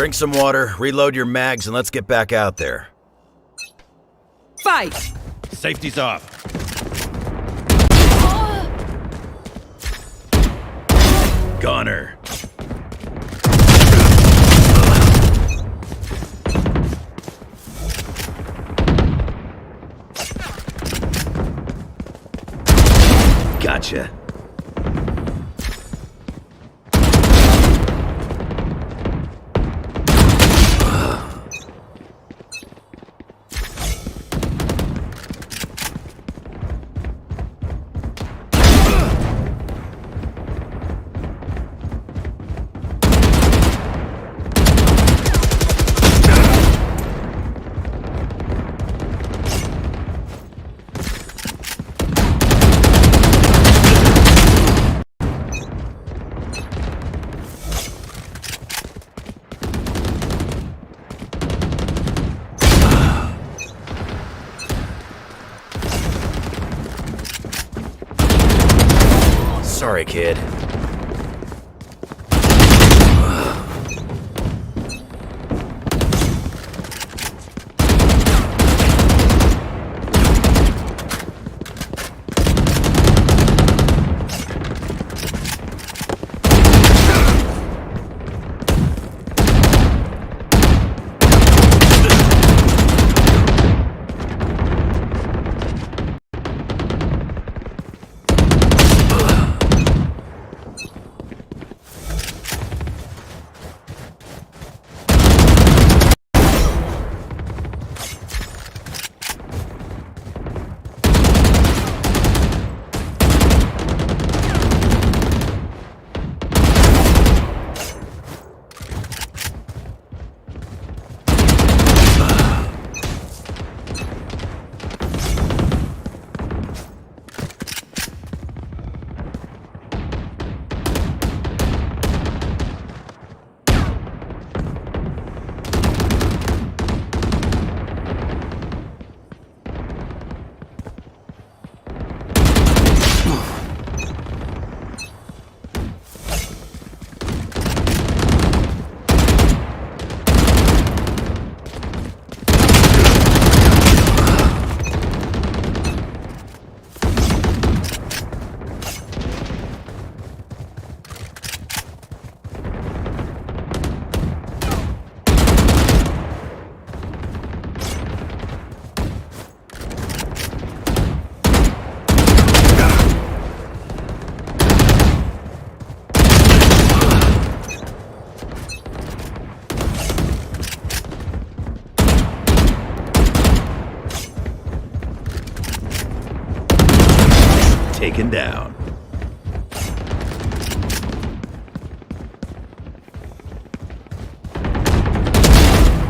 Drink some water, reload your mags, and let's get back out there. Fight! Safety's off. Goner. Gotcha. Sorry, kid. Taken down.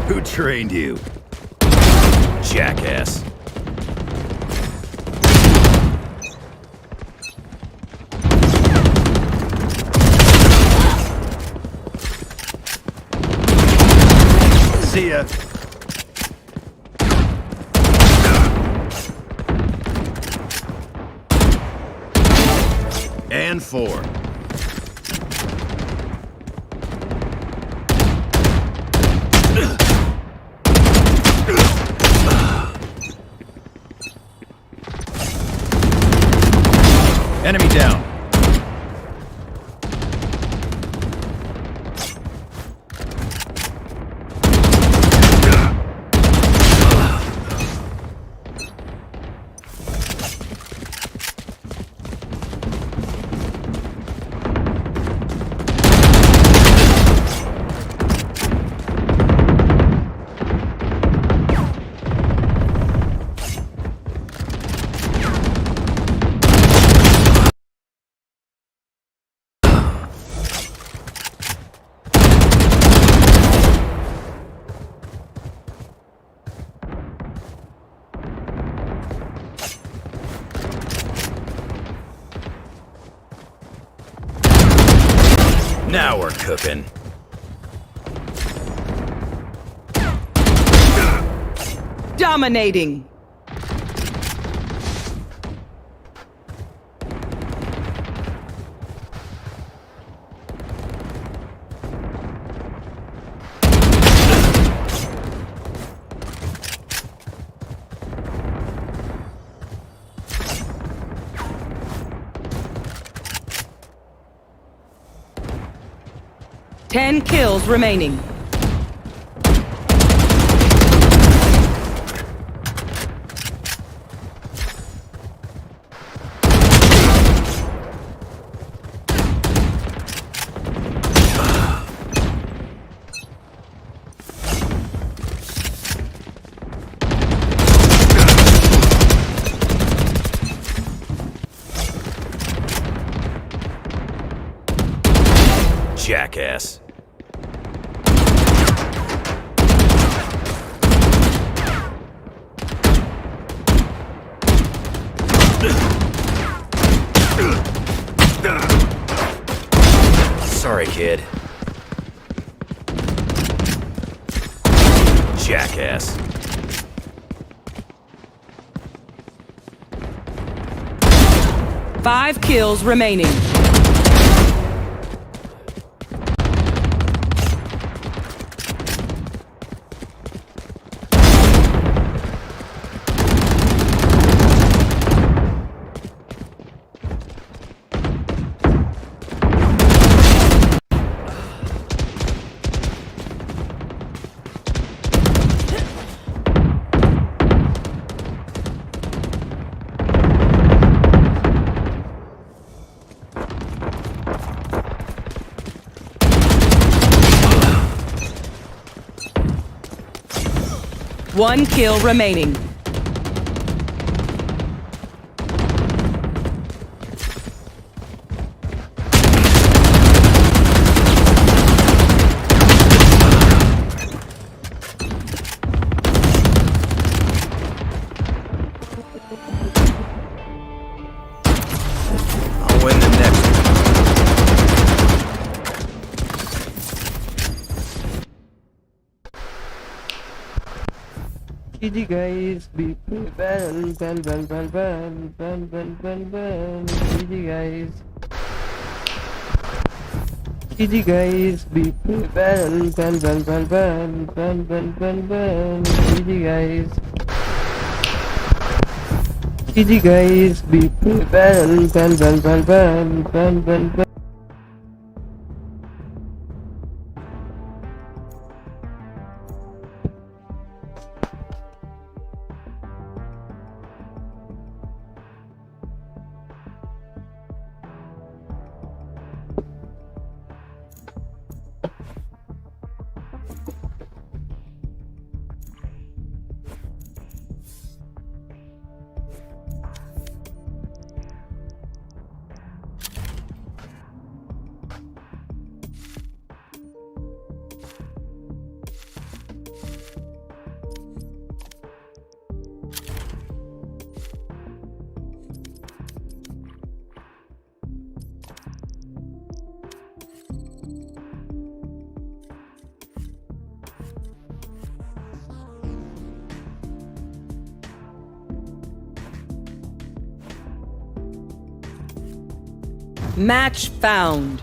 Who trained you? Jackass. See ya. And 4. Enemy down. Now we're cooking. Dominating. 10 kills remaining. Jackass. Sorry, kid. Jackass. Five kills remaining. One kill remaining. I'll win the next one. GG guys, be bell, bell, bell, bell, bell, bell, bell, bell, bell, GG guys. GG guys, be bell, bell, bell, bell, bell, bell, bell, bell, bell, GG guys. GG guys, be bell, bell, bell, bell, bell, bell, bell, bell. Match found.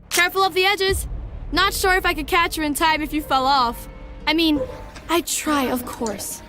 Careful of the edges. Not sure if I could catch you in time if you fell off. I mean, I'd try, of course.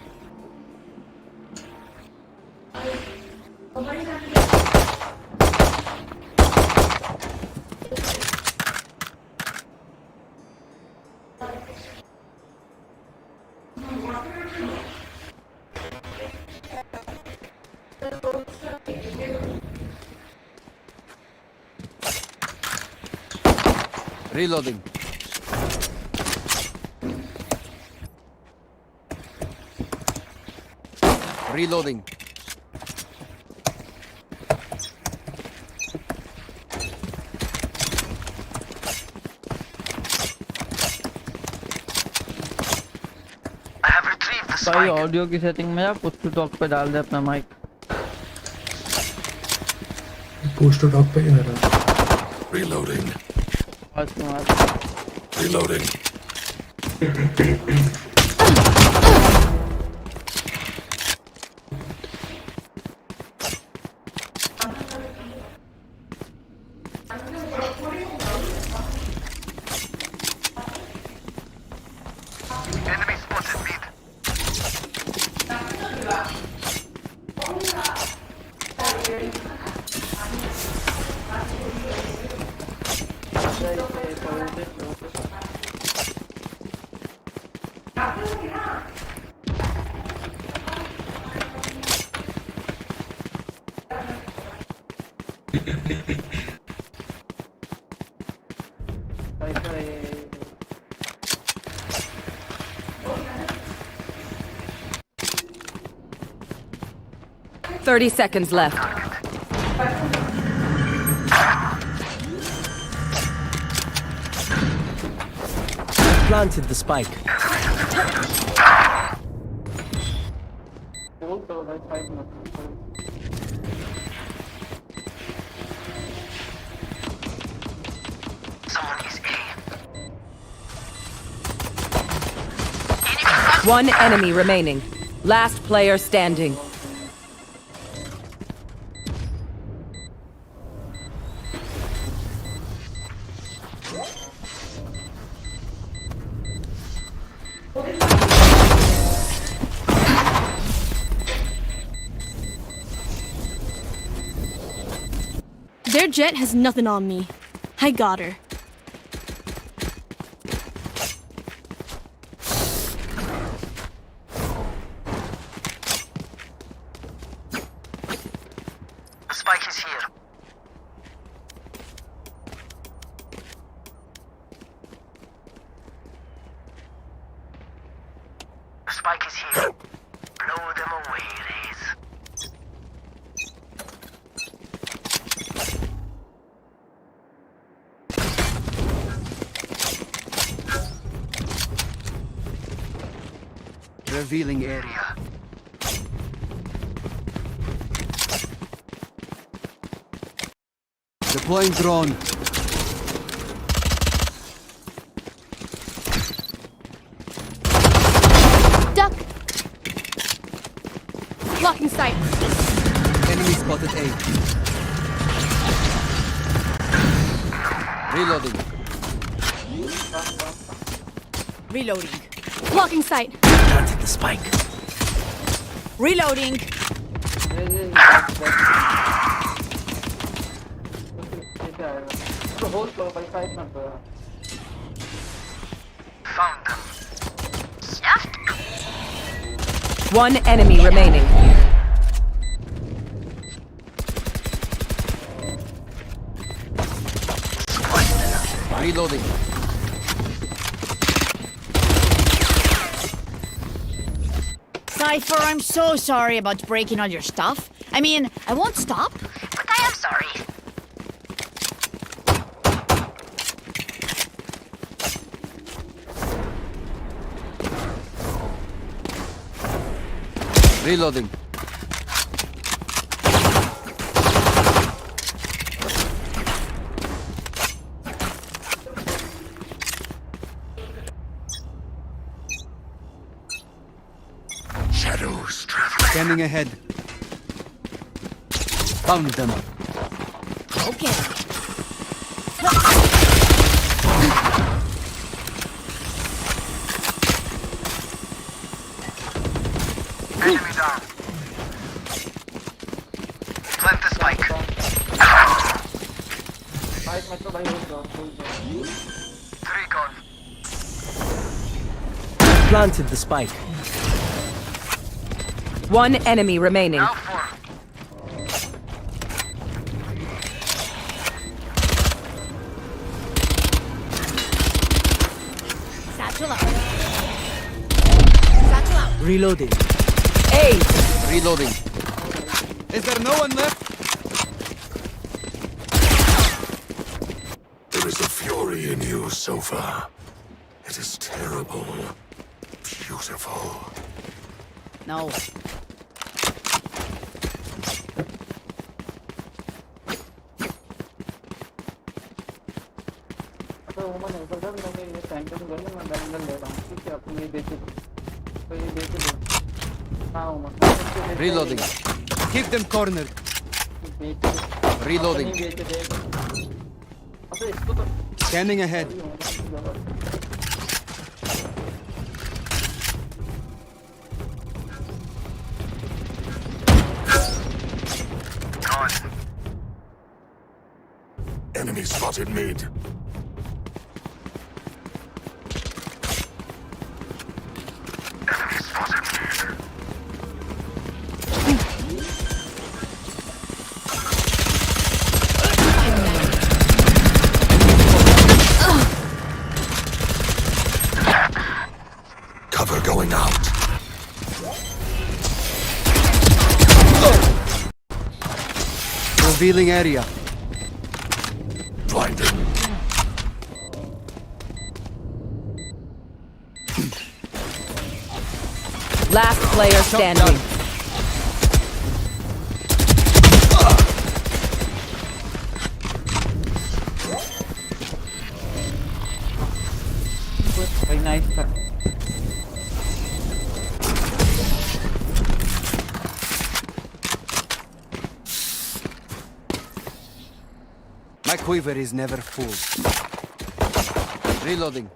Reloading. Reloading. भाई audio की setting में जा push to talk पे डाल दे अपना mic push to talk पे ही मेरा Reloading. आज तुम्हारा Reloading. Thirty seconds left. Planted the spike. One enemy remaining. Last player standing. Their jet has nothing on me. I got her. The spike is here. The spike is here. Blow them away, Raze. Revealing area. Deploying drone. Duck! Blocking sight. Enemy spotted A. Reloading. Reloading. Blocking sight. Planted the spike. Reloading. Found them. One enemy remaining. Reloading. I'm so sorry about breaking all your stuff. I mean, I won't stop. But I am sorry. Reloading. Shadows traveling. Scanning ahead. Found them. Okay. Enemy down. Plant the spike. Three gone. Planted the spike. One enemy remaining. Now four. Satchel out. Satchel out. Reloading. Ace. Reloading. Is there no one left? There is a fury in you, Sofa. It is terrible. Beautiful. No. Reloading. Keep them cornered. Reloading. Scanning ahead. Gone. Enemy spotted mid. Enemy spotted mid. Cover going out. Revealing area. Blinded. Last player standing. Very nice. My quiver is never full. Reloading.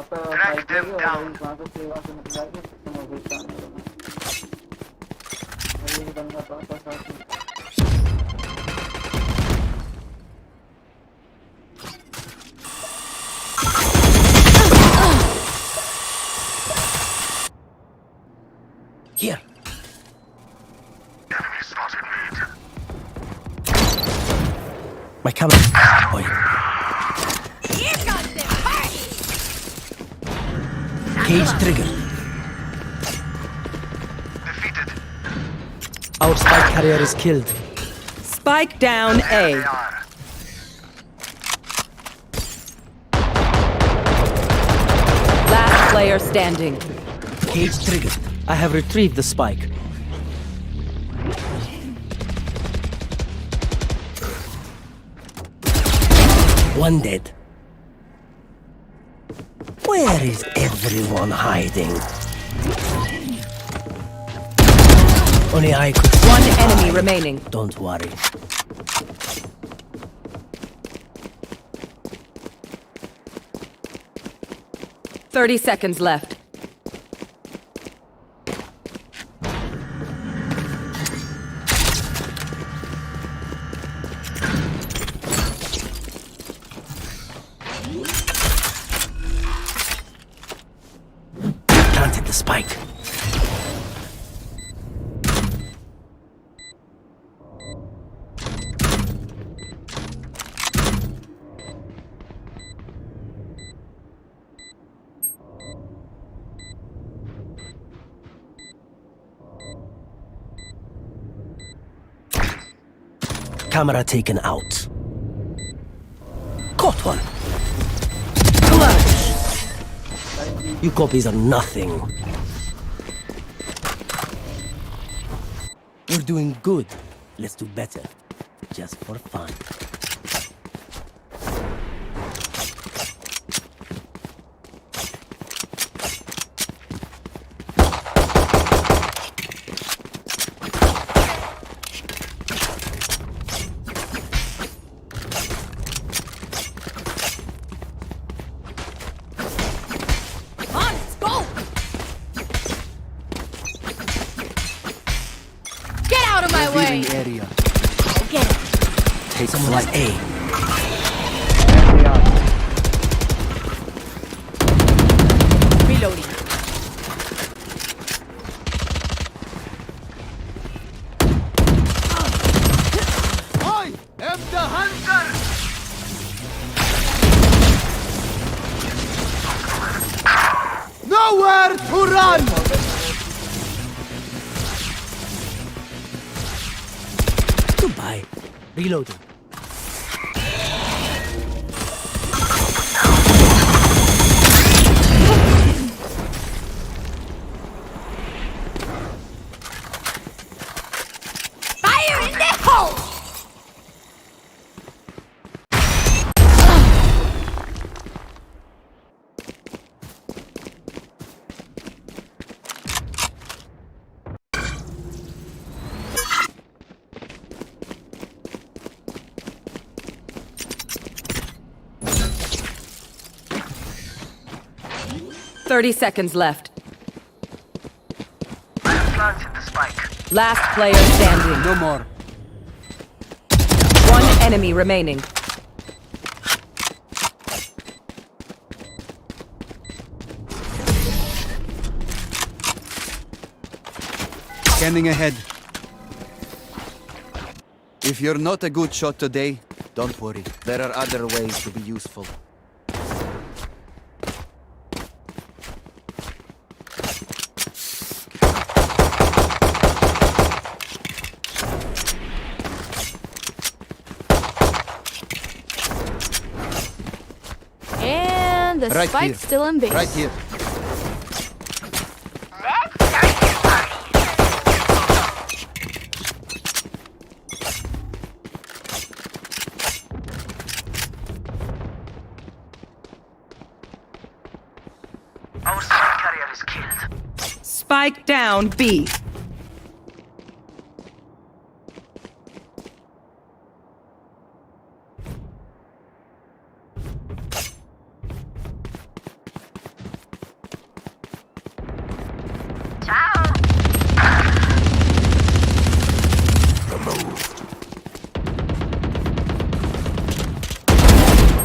Track them down. Here. Enemy spotted mid. My camera. Oh, yeah. Here comes the party! Cage trigger. Defeated. Our spike carrier is killed. Spike down There they A. are. Last player standing. Cage triggered. I have retrieved the spike. One dead. Where is everyone hiding? Only I could. One enemy remaining. Don't worry. Thirty seconds left. planted the spike. Camera taken out. Caught one. Clutch. You copies are nothing. We're doing good. Let's do better. Just for fun. Area. Get it. Take someone like A. Reloading. I am the hunter! Nowhere to run! Goodbye. Reloading. Fire in the hole! Thirty seconds left. Planted the spike. Last player standing. No more. One enemy remaining. Scanning ahead. If you're not a good shot today, don't worry. There are other ways to be useful. And the Right spike's here. still in base. Right here. Let's start this party. Our spike carrier is killed. Spike down B. Ciao.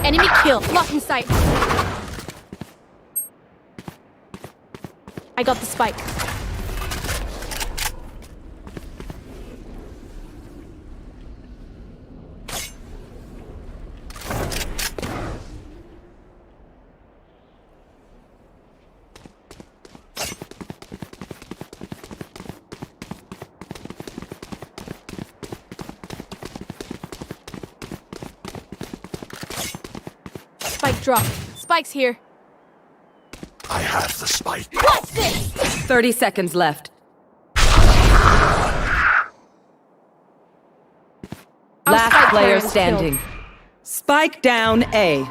Enemy kill. Lock in sight. I got the spike. Spike drop. Spike's here. I have the spike. What's this? 30 seconds left. Our Last spike player carrier is standing. Spike down A.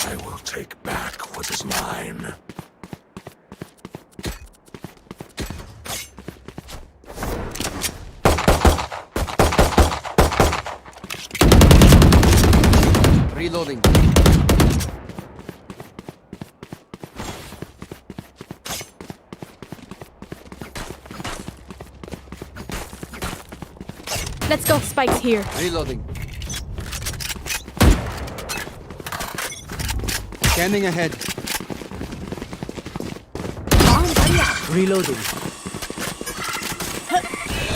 I will take back what is mine. Reloading. Let's go. Spike's here. Reloading. Scanning ahead. Reloading.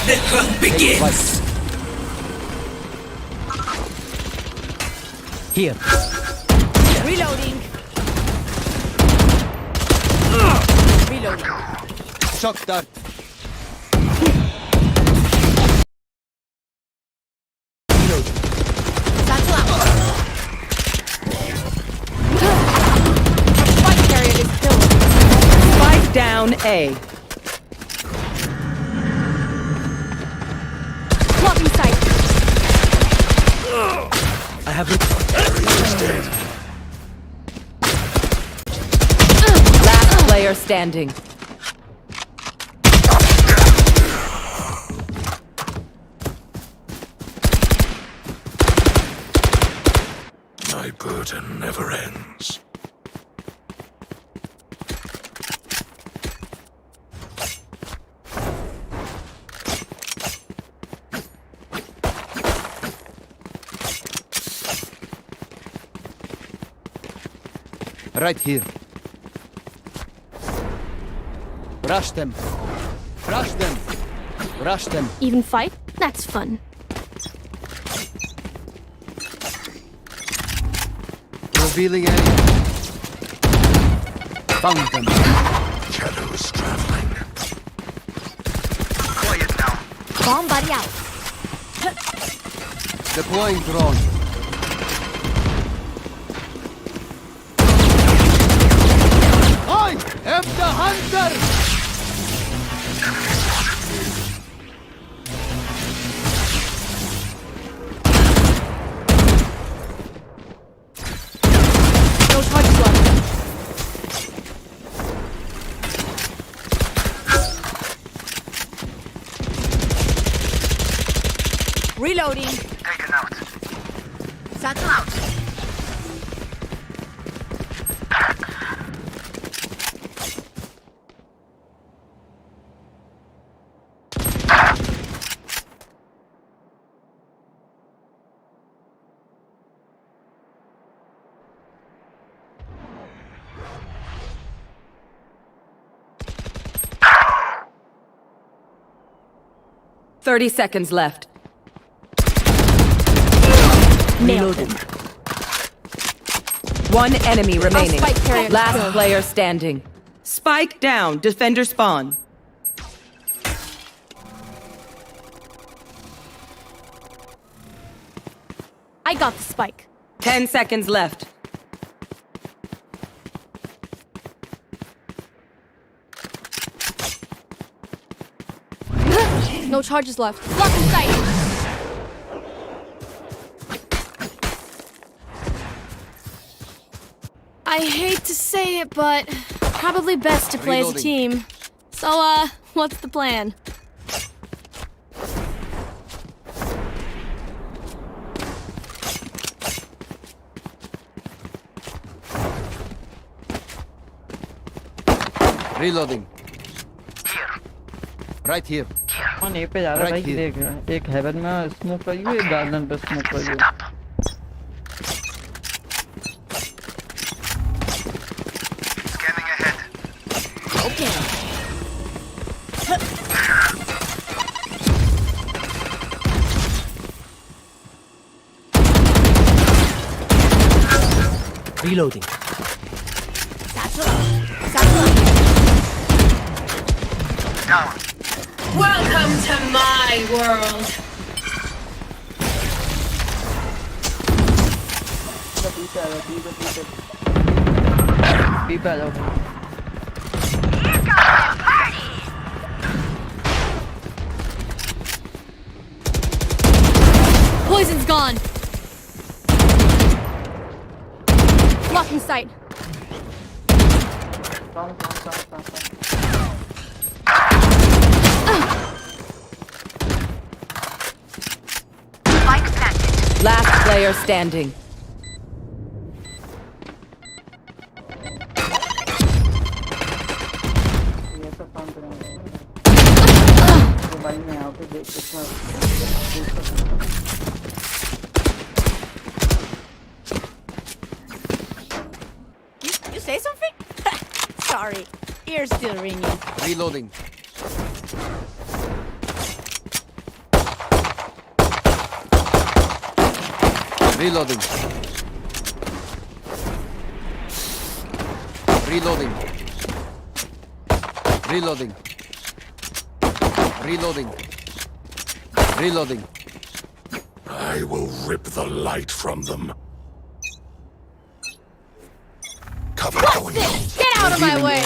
The hunt begins! Here. Reloading. Reloading. Shock dart. Satchel out. Spike carrier is killed. Spike down A. Blocking sight. I have it. Last player standing. My burden never ends. Right here. Rush them. Rush them. Rush them. Even fight? That's fun. Revealing area. Found them. Shadows traveling. Quiet now. Bomb buddy out. Deploying drone. I am the hunter! No charges left. Reloading. Taken out. Satchel out. Thirty seconds left. Nailed him. One enemy remaining. spike carrier Last killed. player standing. Spike down. Defender spawn. I got the spike. 10 seconds left. No charges left. Blocking sight. I hate to say it, but probably best to play as a Reloading. team. So, what's the plan? Reloading. Right here. कौन ए पे जा रहा है Right भाई here. देख एक haven में smoke लगी हुई है गार्डन पे स्मोक लगी हुई है Stop. Scanning ahead. Okay. Reloading. Satchel out. Satchel out. Down. Welcome to my world. पीछे आ जाओ पीछे आ जाओ Poison's gone. Blocking sight. Spike planted. Last player standing. ये सब काम करेंगे You say something? Sorry, ears still ringing. Reloading. Reloading. Reloading. Reloading. Reloading. Reloading. I will rip the light from them. Cover going out. Get out of my way!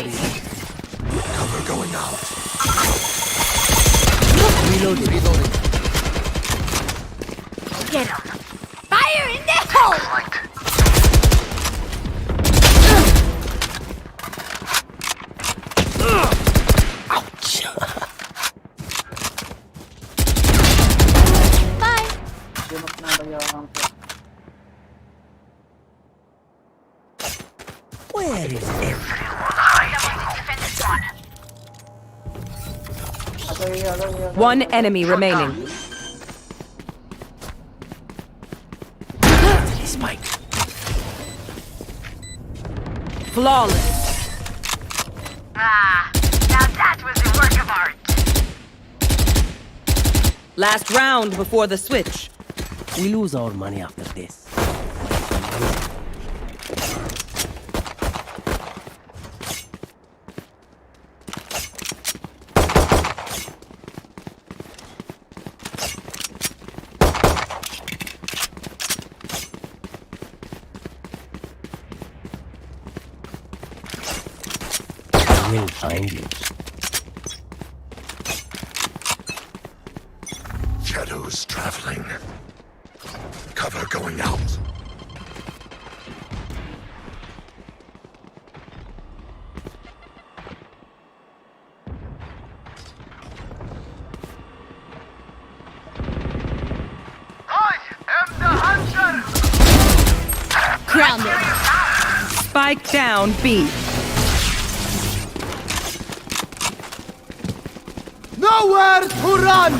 Cover going out. Reloading. Reloading. Get him. Fire in the hole! Where is One enemy remaining. every spike? Flawless. Ah, now that was a work of art. Last round before the switch. We lose our money after this. I will find you. Shadows traveling. Cover going out. I am the hunter! Grounded. Spike down B. Nowhere to run!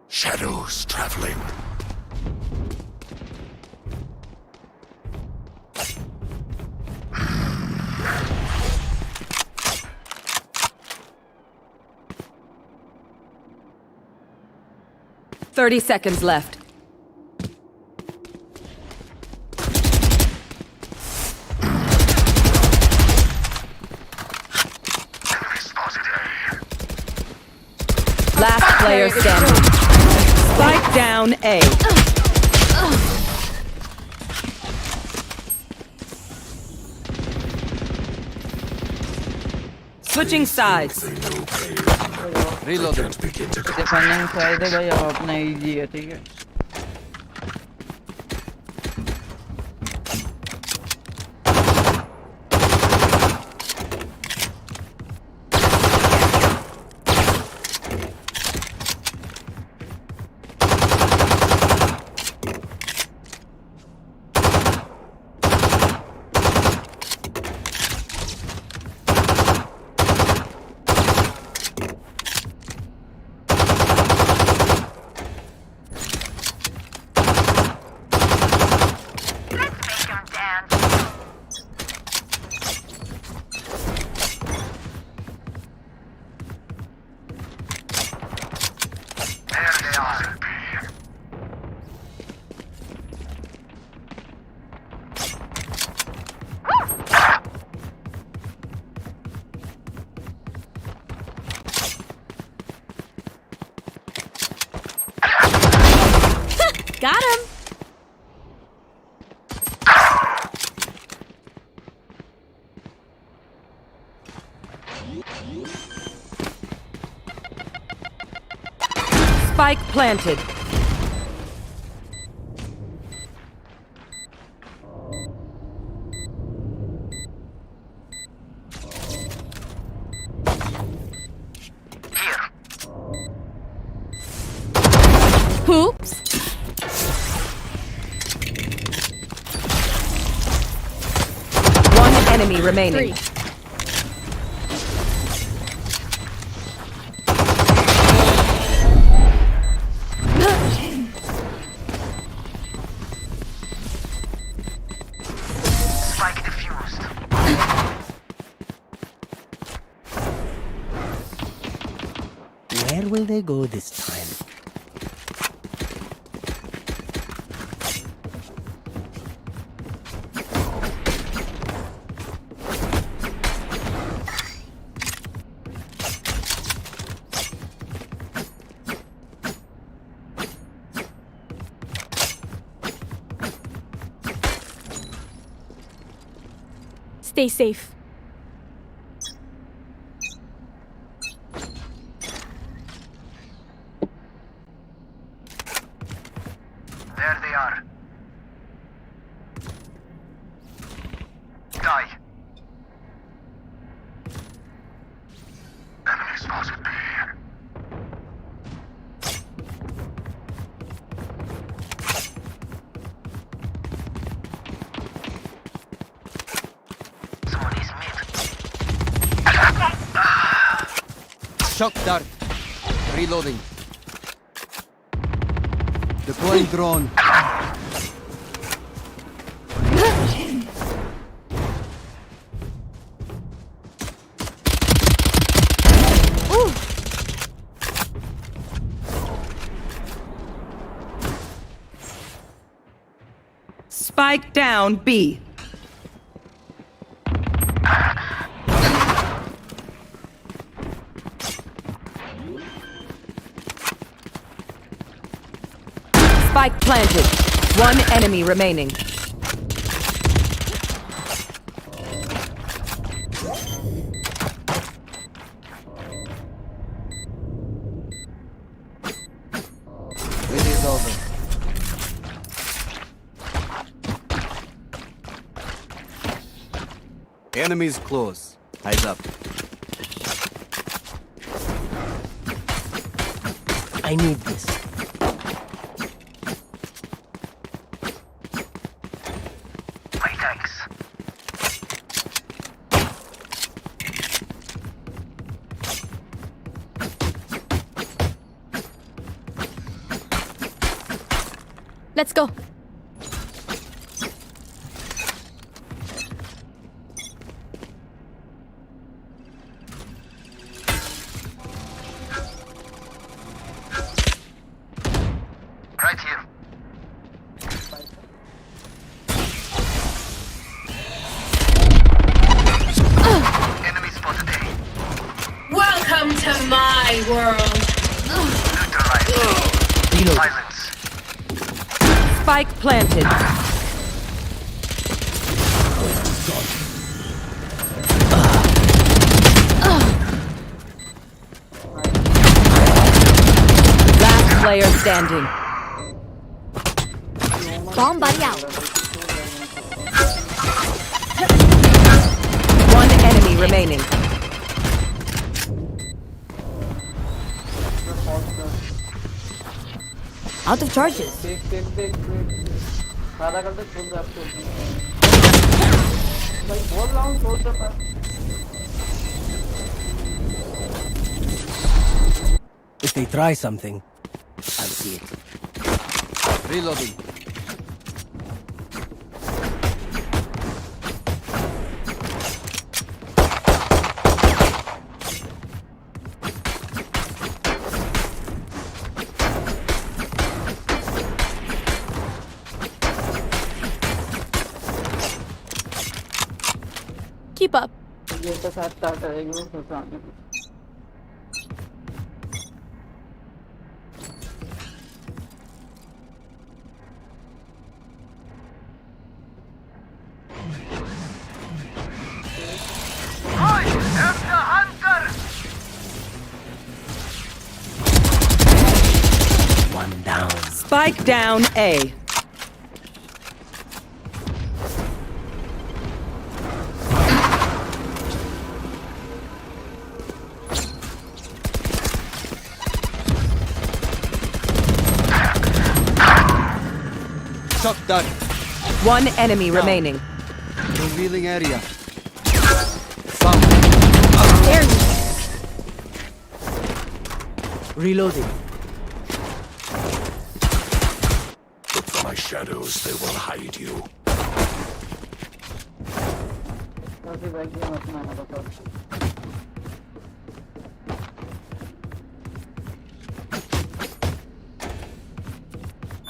Shadows traveling. Thirty seconds left. Last player standing. Spike down A. Switching sides. They know pain. They Reloading. can't begin to defending side है भाई अब अपना easy है ठीक है Let's make them dance. There they are. Got him. Spike planted. enemy remaining. 3. Spike defused. Where will they go this time? Stay safe. There they are. Die. Enemy spotted B. Someone is mid. Shock dart. Reloading. Deploying drone. Spike down B. Spike planted. One enemy remaining. It is over. Enemies close. Eyes up. I need this. My thanks. Let's go. Right here. Enemy spotted A. Welcome to my world. Neutralized. Silence. Spike planted. Last player standing. Bomb buddy out. One enemy remaining. Out of charges. If they try something, I'll see it. Reloading. Keep up. I am the hunter! One down. Spike down A. Shock dart. One enemy remaining. Revealing area. Found. There you Reloading. Look for my shadows, they will hide you.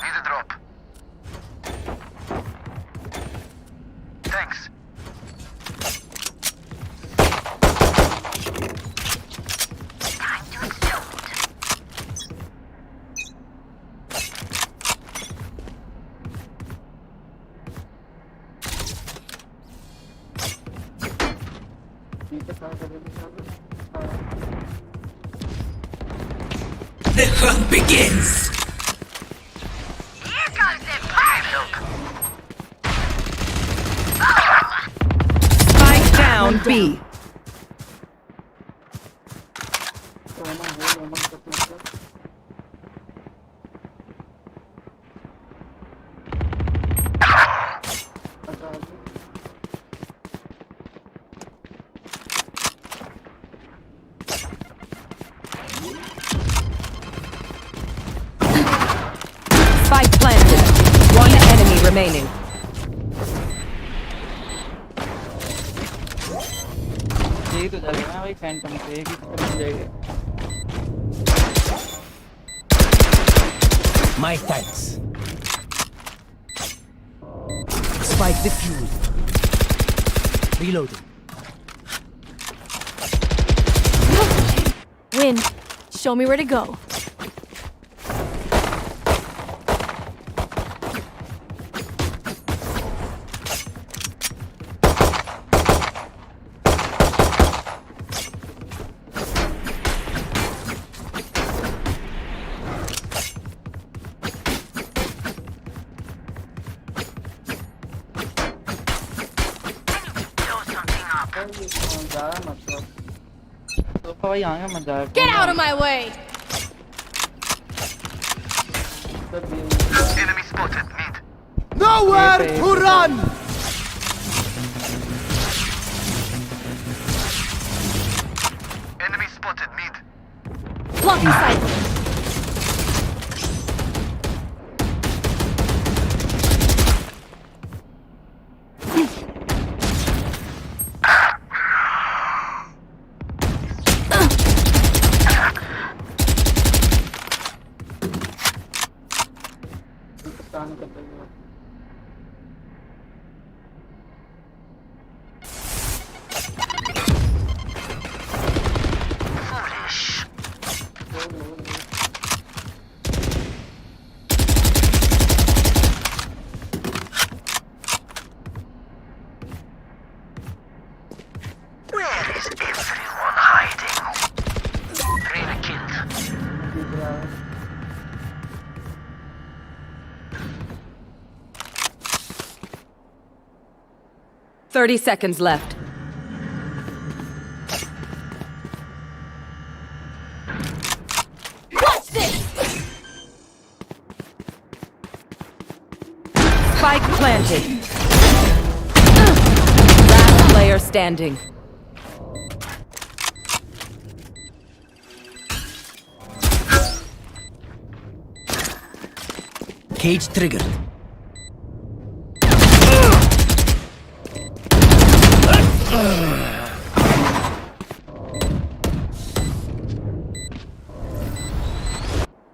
Need a drop. Thanks. Time to explode. The hunt begins! Here comes the party! Spike down B. Spike planted. One enemy remaining. यही तो चलेगा ना भाई Phantom से एक ही मिल जाएगा My thanks. Spike defused. Reloading. win. Show me where to go. ज़्यादा मत करो तो भाई आगे मत जाए Get out of my way! Enemy spotted. Mid. Nowhere to run! Enemy spotted. Mid. Blocking sight. Foolish. Where is everyone hiding? Reyna killed. 30 seconds left. Watch this! Spike planted. Last player standing. Cage triggered.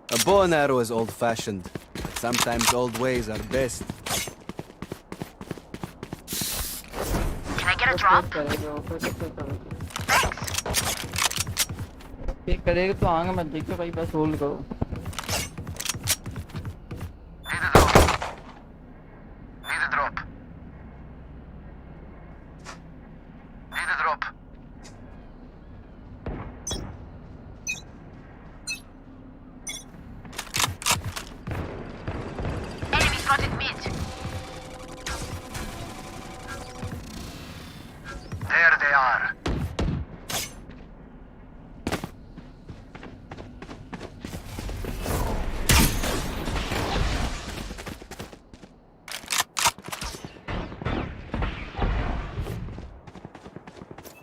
A bow and arrow is old-fashioned, but sometimes old ways are best. Can I get a drop? Pick करेगा तो आगे मत देखो भाई बस hold करो Need a drop. Need a drop. Enemy spotted mid. There they are.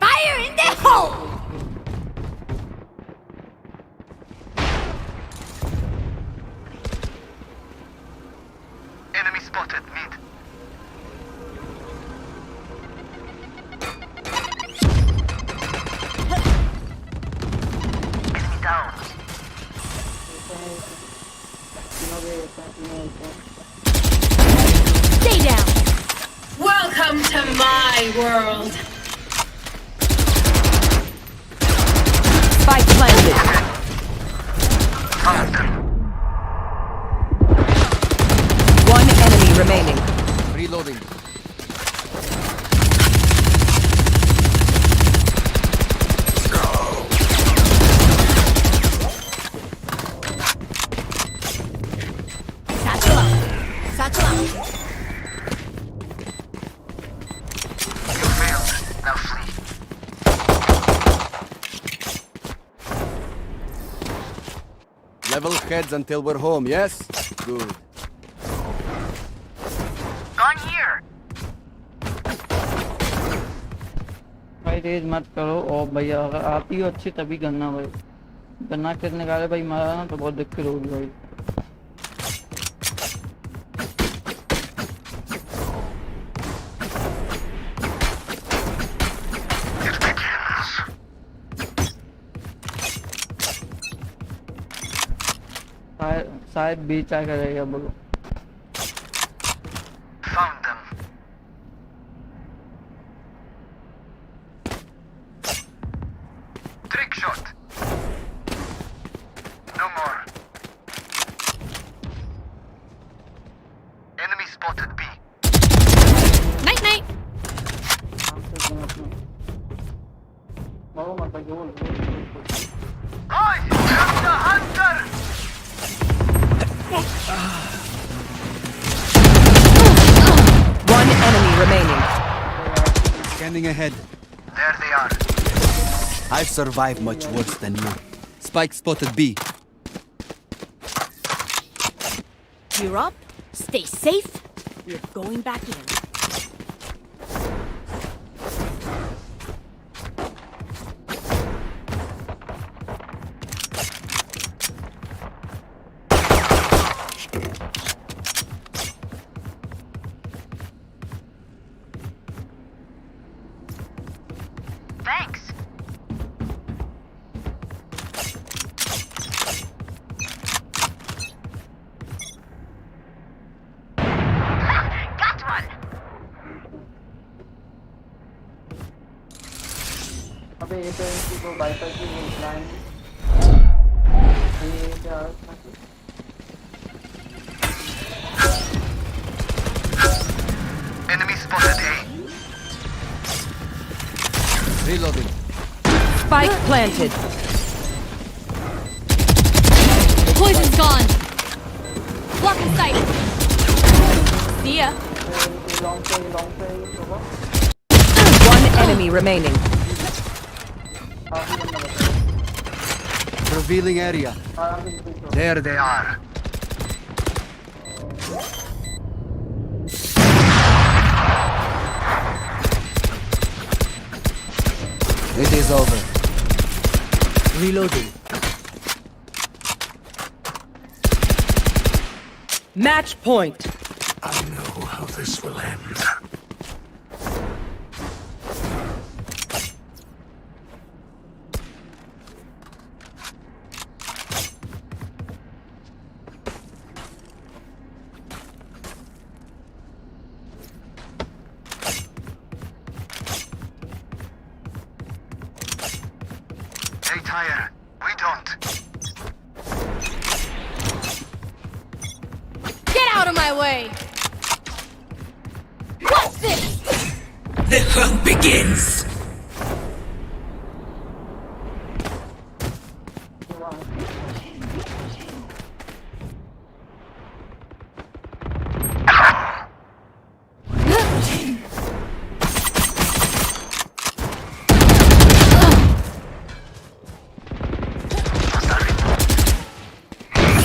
Fire Enemy spotted, mid. Enemy down. Stay down. Welcome to my world. Spike planted. Found them. One enemy remaining. Reloading. Satchel out. Satchel out. You failed. Now flee. Level heads until we're home, yes? Good. Gone here. भाई raise मत करो और भैया अगर आती हो अच्छी तभी करना भाई, गन्ना करने का भाई मारा ना तो बहुत दिक्कत होगी भाई। शायद बेचा करेगा बोलो। Found them. Trick shot. No more. Enemy spotted B. Night night. I am the hunter. One enemy remaining. Scanning ahead. There they are. I've survived much worse than you. Spike spotted B. You're up. Stay safe. You're going back in. Thanks. Got one. अबे ये तो इनकी को wifi की line ये क्या Enemy spotted A. Reloading. Spike planted. Poison's gone. Blocking sight. See ya. One enemy remaining. Revealing area. There they are. It is over. Reloading. Match point. I know how this will end. They tire. We don't. Get out of my way. What's this? The hunt begins.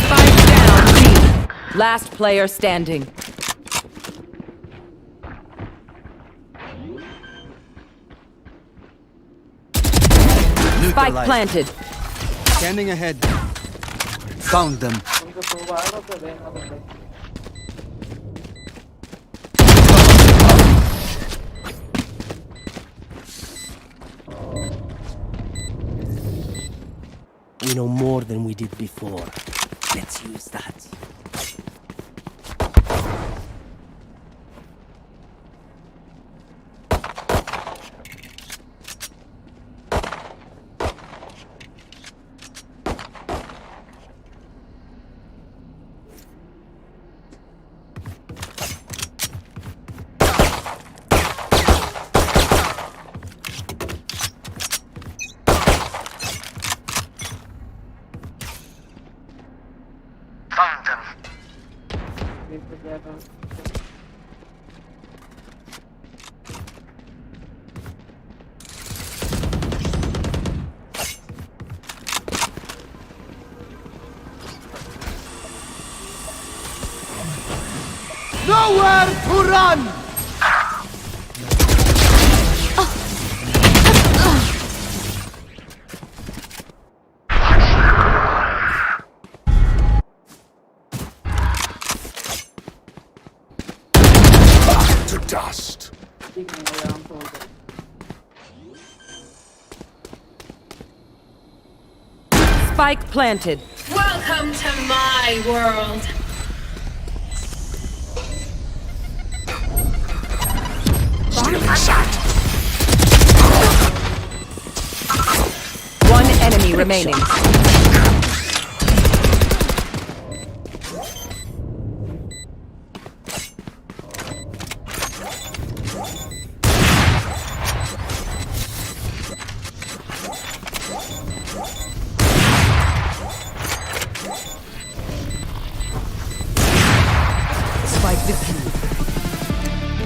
Spike down. B. Last player standing. Spike planted. Scanning ahead. Found them. उनको तो आएगा तो रहना बंदा We know more than we did before. Let's use that. Found them. Nowhere to run! To dust. Spike planted. Welcome to my world. Stealing sight. One enemy remaining. Spike defused.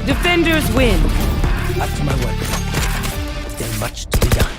Defenders win. Back to my work. Still much to be done.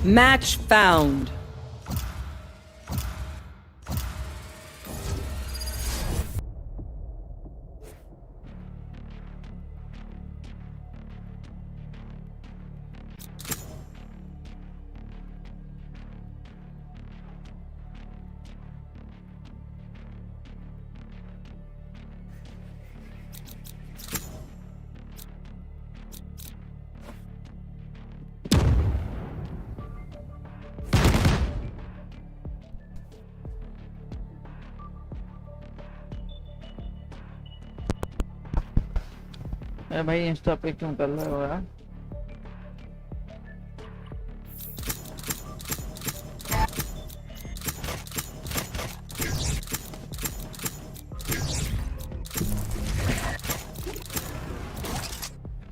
Match found. अरे भाई Insta पे क्यों कर रहे हो यार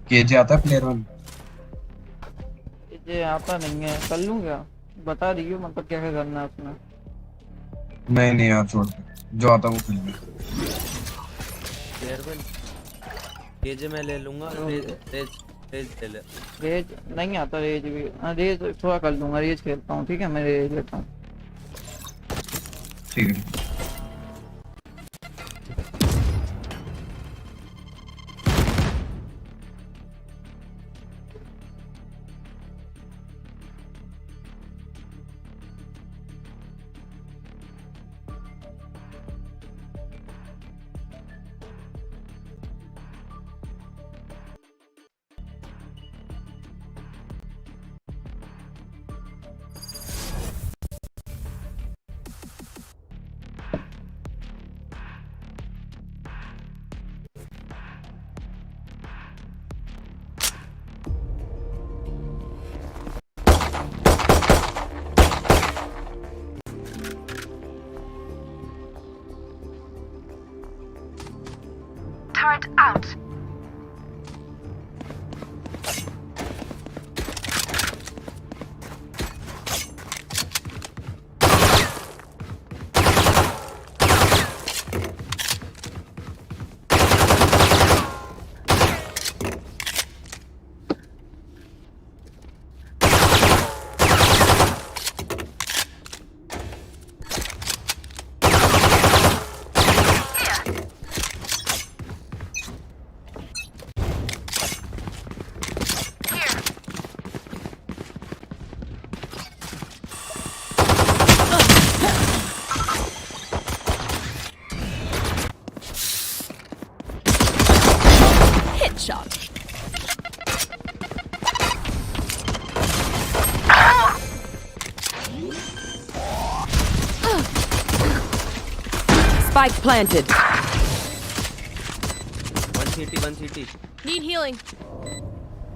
KJ आता है प्लेयर 1 ये आता नहीं है कर लूँ क्या बता दियो मतलब क्या क्या करना है उसमें नहीं यार छोड़ दे जो आता है वो खेल ले प्लेयर 1 केजे मैं ले लूंगा रेज ले ले रेज नहीं आता रेज भी रेज थोड़ा कर लूंगा रेज खेलता हूँ ठीक है मैं रेज लेता हूँ ठीक है Turret out. Headshot. Spike planted. One city. Need healing.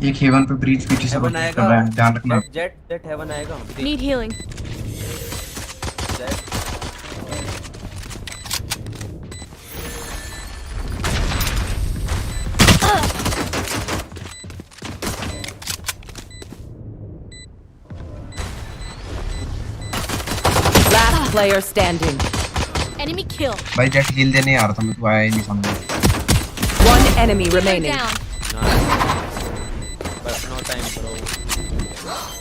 एक हेवन पे ब्रीच पीछे से हेवन रोटेट आएगा। कर रहा है ध्यान रखना जेट हेवन आएगा। Need healing. Jet Last player standing. Enemy kill. भाई जेट हील देने आ रहा था मैं तो आया ही नहीं समझ One enemy Turret remaining. down. but no time bro.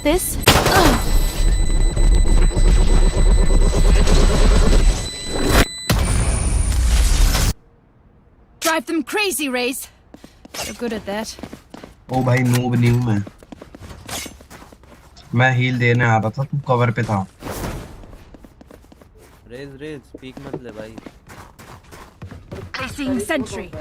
This. Drive them crazy, Raze. You're good at that. ओ भाई नूब नहीं हूँ मैं हील देने आ रहा था तू कवर पे था रेज स्पीक मत ले भाई। Placing sentry.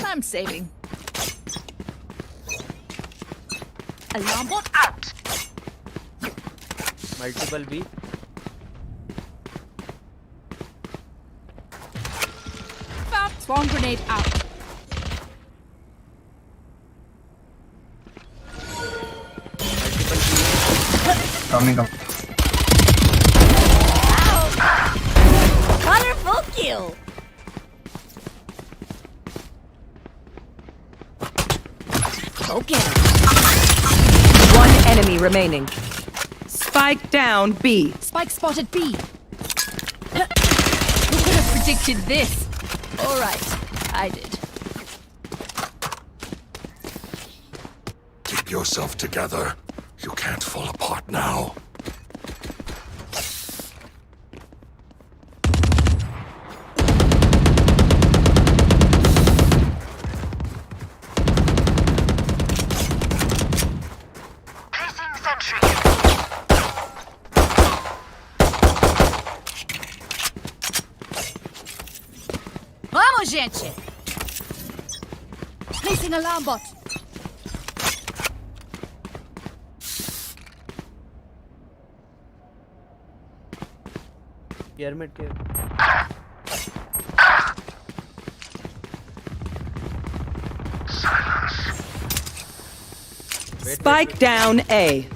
I'm saving. Alarm bot out. Multiple B Swarm grenade out. Coming Colorful kill. Go get him. One enemy remaining. Spike down B. Spike spotted B. Who could have predicted this? All right, I did. Keep yourself together. You can't fall apart now. Placing sentry. Vamos, gente. Placing alarm bot. pyramid के Spike down A.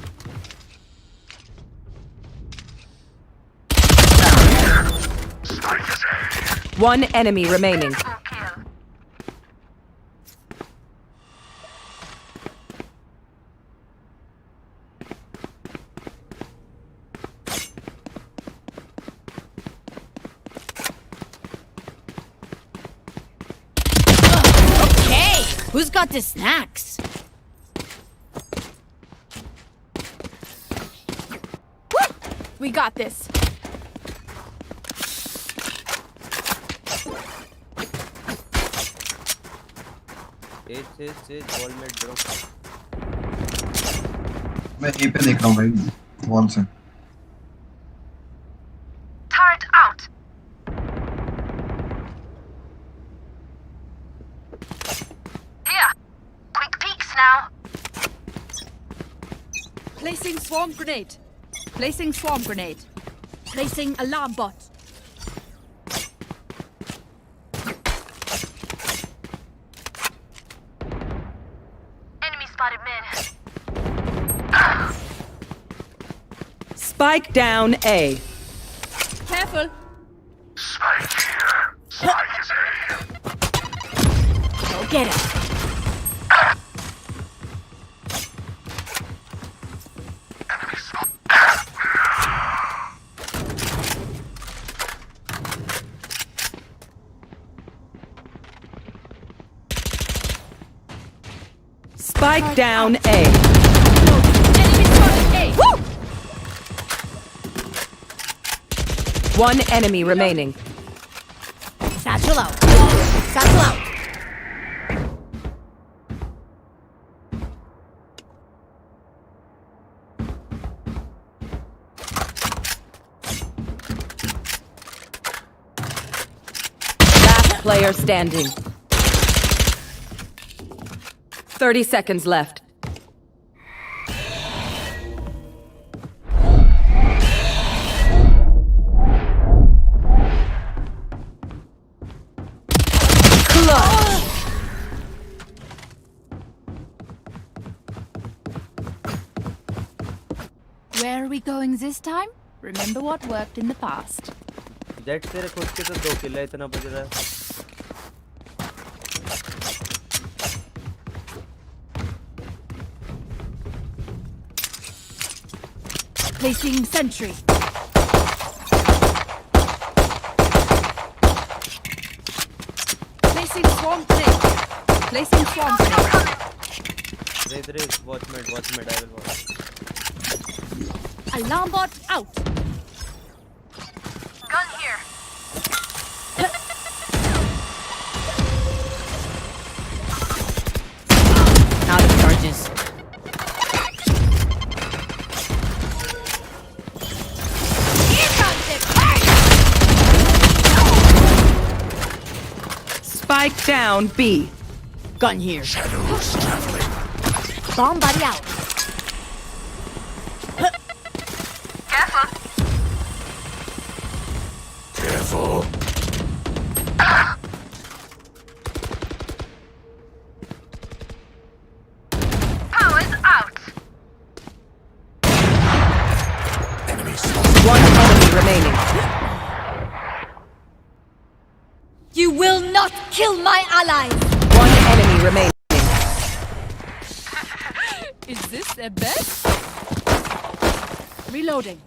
One enemy remaining. Okay. Who's got the snacks? We got this. Wall में drop मैं ए पे देख रहा हूँ भाई wall से Turret out. Here. Quick peeks now. Placing swarm grenade. Placing swarm grenade. Placing alarm bot. Enemy spotted mid. Spike down A. Careful. Spike here. Spike is A. Go get him. Spike down A. Enemy spotted A. Woo! One enemy remaining. Satchel out. Satchel out. Last player standing. 30 seconds left. Where are we going this time? Remember what worked in the past. Jet तेरे खुद के तो 2 किल है इतना बज रहा है Placing sentry. Placing swarm grenade. Placing swarm grenade. इधर watch mid I will watch Alarm bot out. Gun here. Out of charges. Here comes the party. Spike down B. Gun here. Shadows traveling. Bomb buddy out. Careful. Careful. Power's out. Enemy spotted. One enemy remaining. You will not kill my allies. One enemy remaining. Is this a bet? Reloading.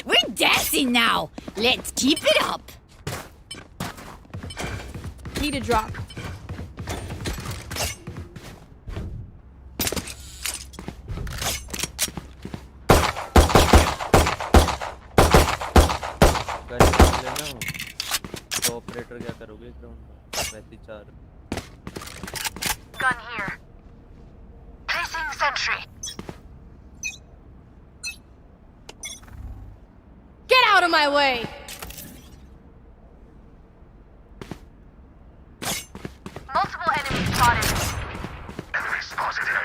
We're dancing now. Let's keep it up. Need a drop. लेना तो operator क्या करोगे ground वैसे 4 Gun here. Placing sentry. Get out of my way. Multiple enemies spotted. Enemy spotted A.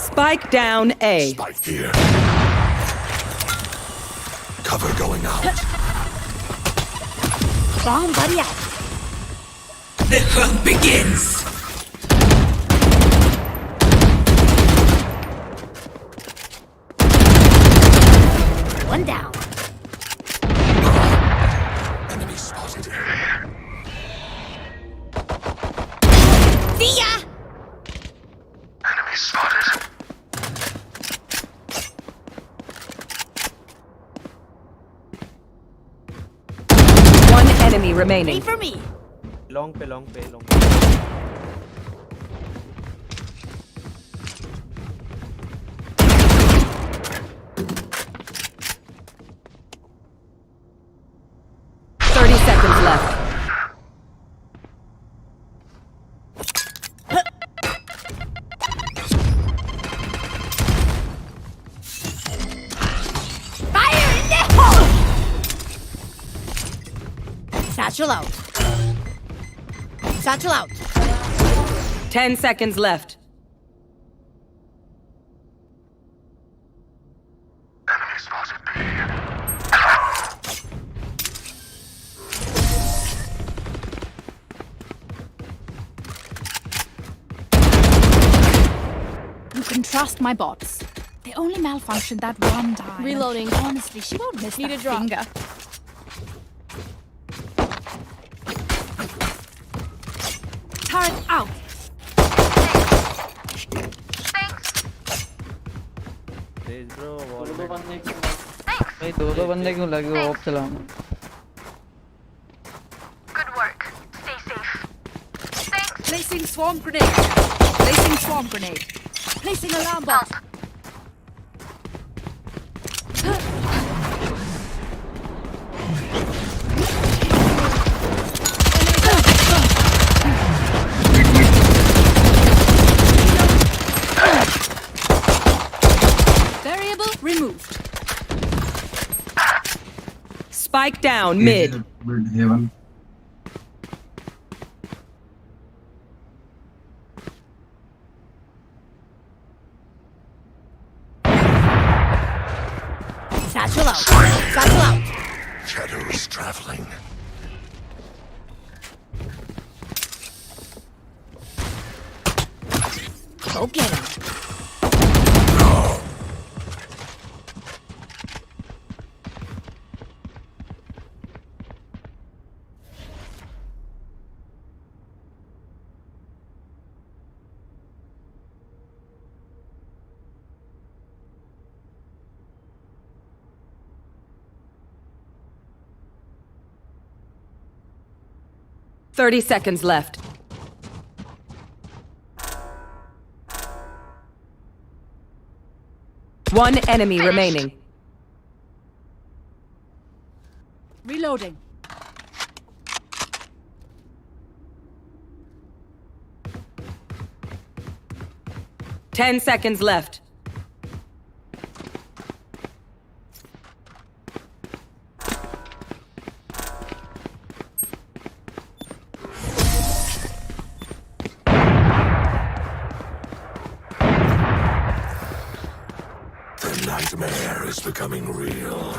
Spike down A. Spike here. Cover going out. Bomb buddy out. The hunt begins. One down. Enemy spotted A. See ya. Enemy spotted. enemy remaining. Wait for me. Long पे long पे. 30 seconds left. Fire in the hole! Satchel out. Satchel out. 10 seconds left. Enemy spotted B. You can trust my bots. They only malfunctioned that one time. Reloading. Honestly, she won't miss Need that a drop. finger. Turret out. Sage bro, wall दो में. बंदे क्यों भाई दो बंदे क्यों लगे हो ऑफ चलाने Good work. Stay safe. Thanks. Placing swarm grenade. Placing swarm grenade. Placing alarm bot. Variable removed. Spike down mid. Mid heaven. Satchel out. Satchel out. Shadows traveling. Go get him. Thirty seconds left. One enemy remaining. Reloading. Ten seconds left. The nightmare is becoming real.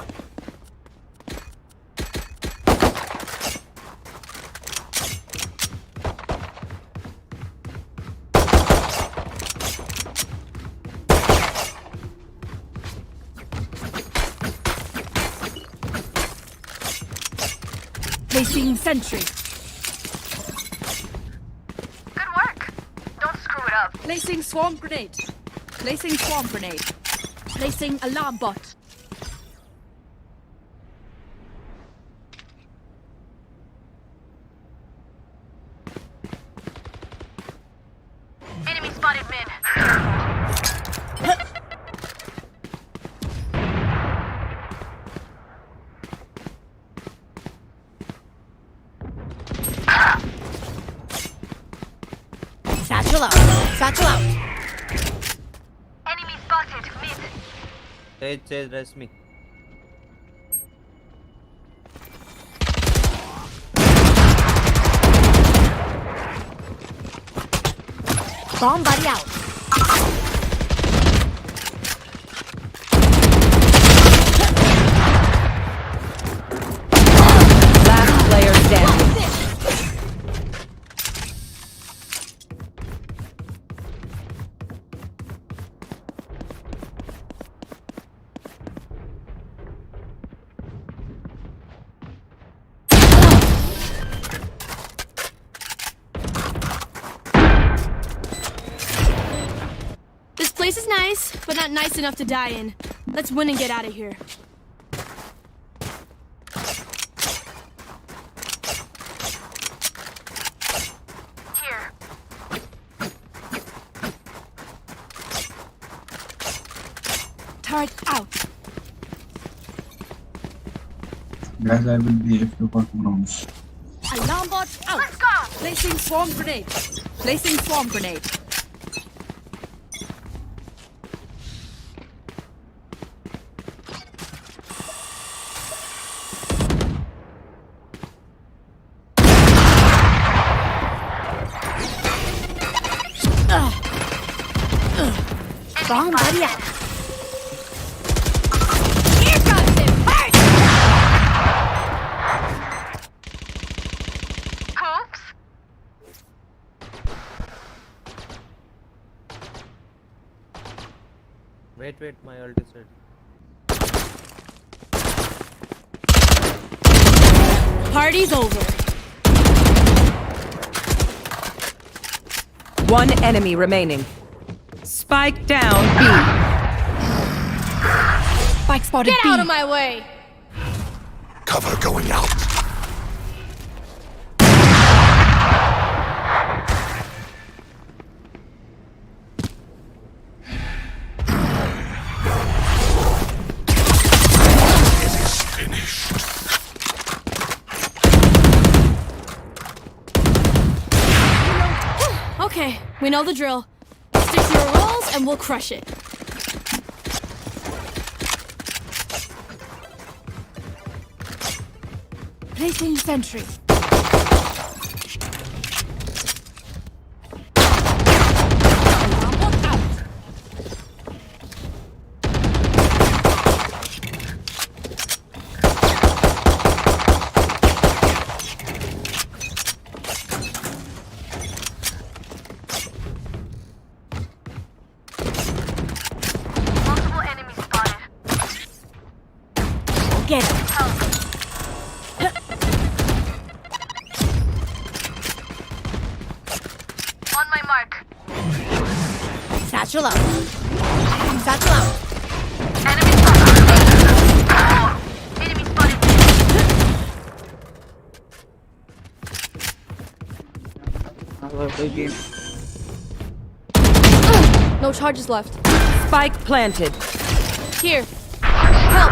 Placing sentry. Good work. Don't screw it up. Placing swarm grenade. Placing swarm grenade. Placing alarm bot. Enemy spotted mid. Satchel out. Satchel out. Enemy spotted mid. Sage, rest me. Bomb buddy out. Last player standing. This place is nice, but not nice enough to die in. Let's win and get out of here. Guys, I will be if you got bronze. Alarm bot out. Let's go! Placing swarm grenade. Placing swarm grenade. Bomb buddy out. Here comes him. Hurt. Coops? Wait, my ult is ready. Party's over. One enemy remaining. Spike down B. Spike spotted Get B. out of my way. Cover going out. It is finished. Okay, we know the drill. Stick to your roles and we'll crush it. Placing sentry. Alarm bot out. Multiple enemies spotted. Get it. On my mark. Satchel out. Satchel out. Enemy spotted. Oh! Enemy spotted. No charges left. Spike planted. Here. Help.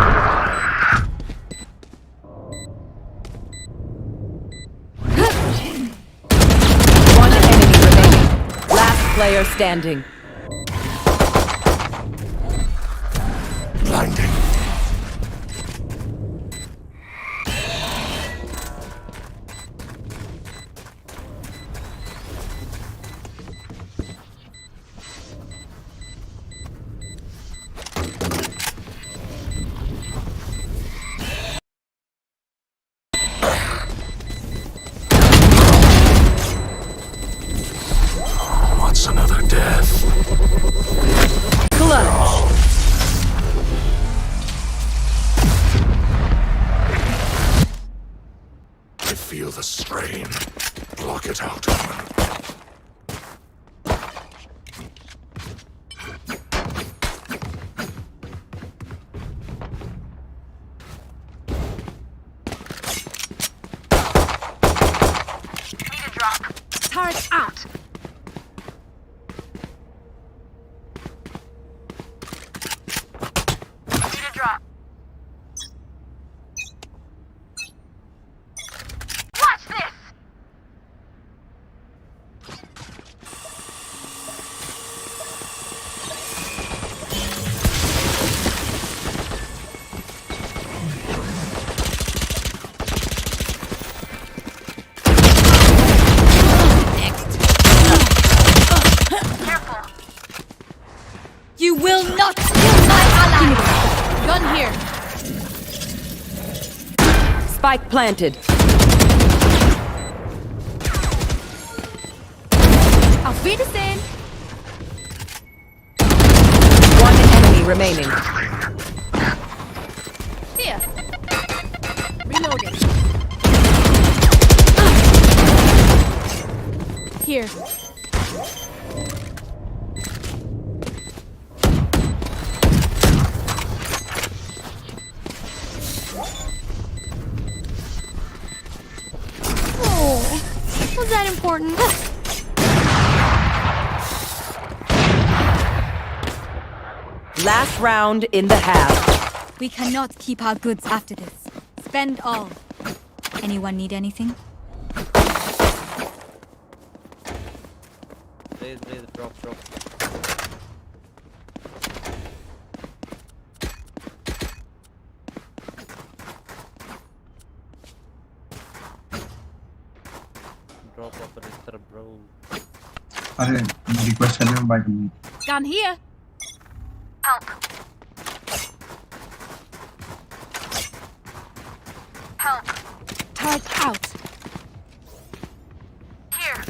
One enemy remaining. Last player standing. Blinding. What's another death? Clutch. I feel the strain. Block it out. Need a drop. Turret out. Need a drop. Watch this! Careful. You will not kill my ally. Gun here. Spike planted. Auf Wiedersehen. One enemy remaining. Here. Reloading. Here. Oh, was that important? Last round in the half. We cannot keep our goods after this. Spend all. Anyone need anything? Raise, drop. Drop operator, bro. अरे request कर रहे हो bike में. Gun here. Help. Help. Turret out. Here.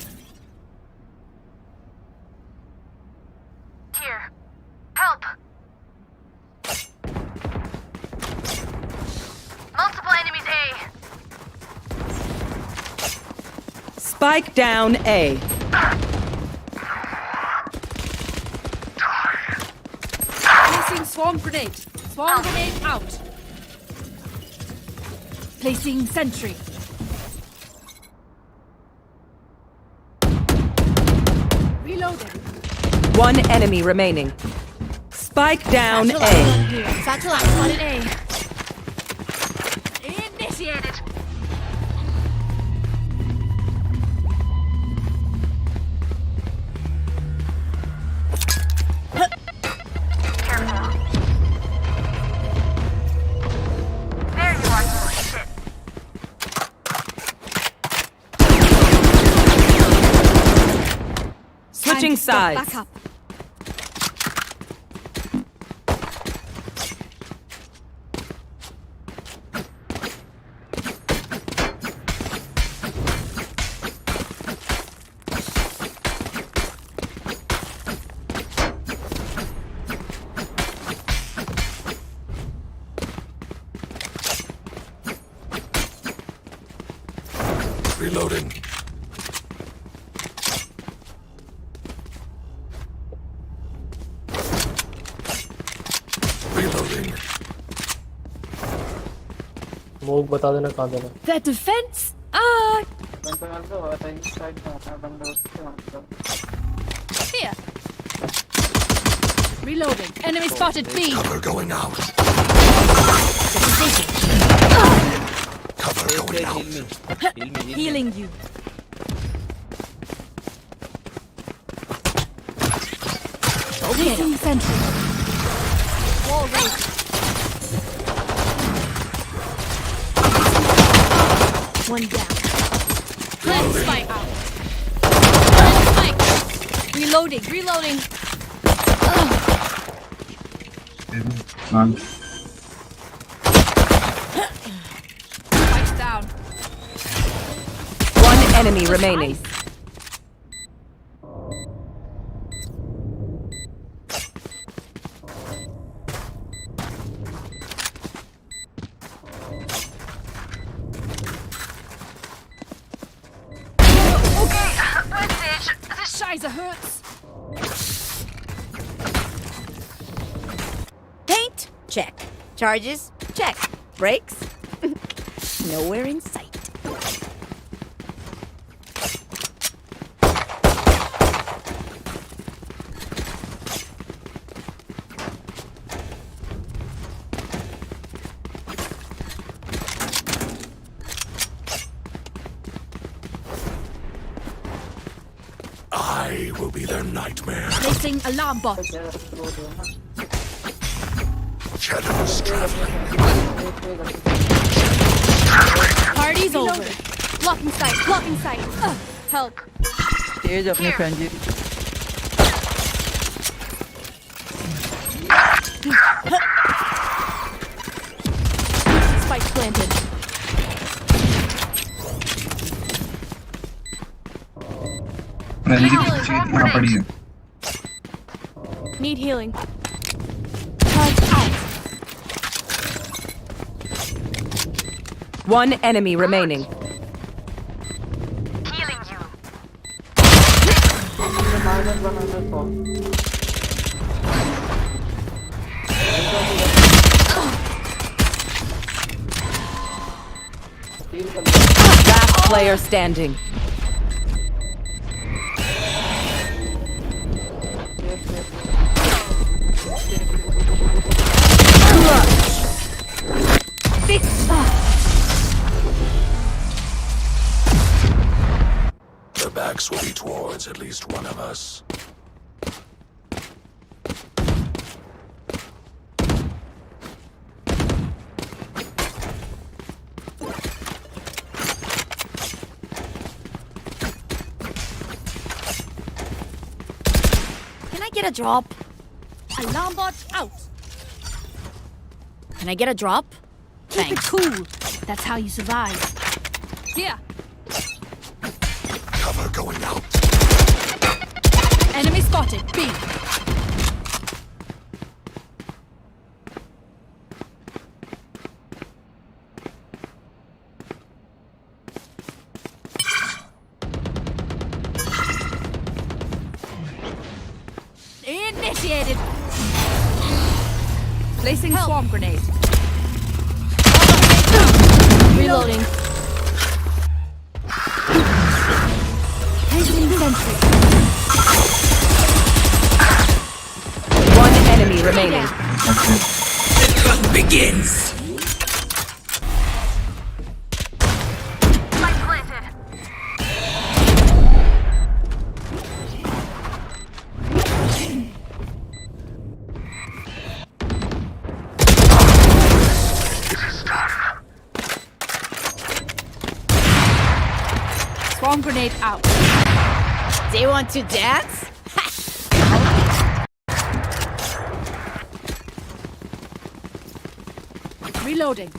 Here. Help. Multiple enemies A. Spike down A. Placing swarm grenade. Swarm grenade out. Placing sentry. Reloading. One enemy remaining. Spike down A. Satellite spotted A. Initiated. There you are, you shit. Switching sides. Back up. Reloading. Reloading. Smoke बता देना कहाँ देना. The defense. Ah. Here. Reloading. Enemy spotted B. Cover going out. Cover going Heal out. me. Healing you. Placing sentry. Wall raised. One down. Plant spike. Plant spike. Reloading. Spike's down. One enemy remaining. This shizer hurts. Paint? Check. Charges? Check. Brakes? Nowhere in sight. I will be their nightmare. Placing alarm bot. Shadows traveling. Party's over. Blocking sight. Help. तेज अपनी फैंजी. Spike planted. Frenzy की चीज यहाँ पड़ी है. Need healing. Charge out. One enemy remaining. Healing you. Last player standing. attacks will be towards at least one of us. Can I get a drop? Alarm bot out. Can I get a drop? Keep it Thanks. cool. That's how you survive. Here. Cover going out. Enemy spotted. B. Initiated. Placing swarm grenade. Reloading. Placing sentry. One enemy remaining. Begins. Swarm grenade out. They want to dance? Reloading.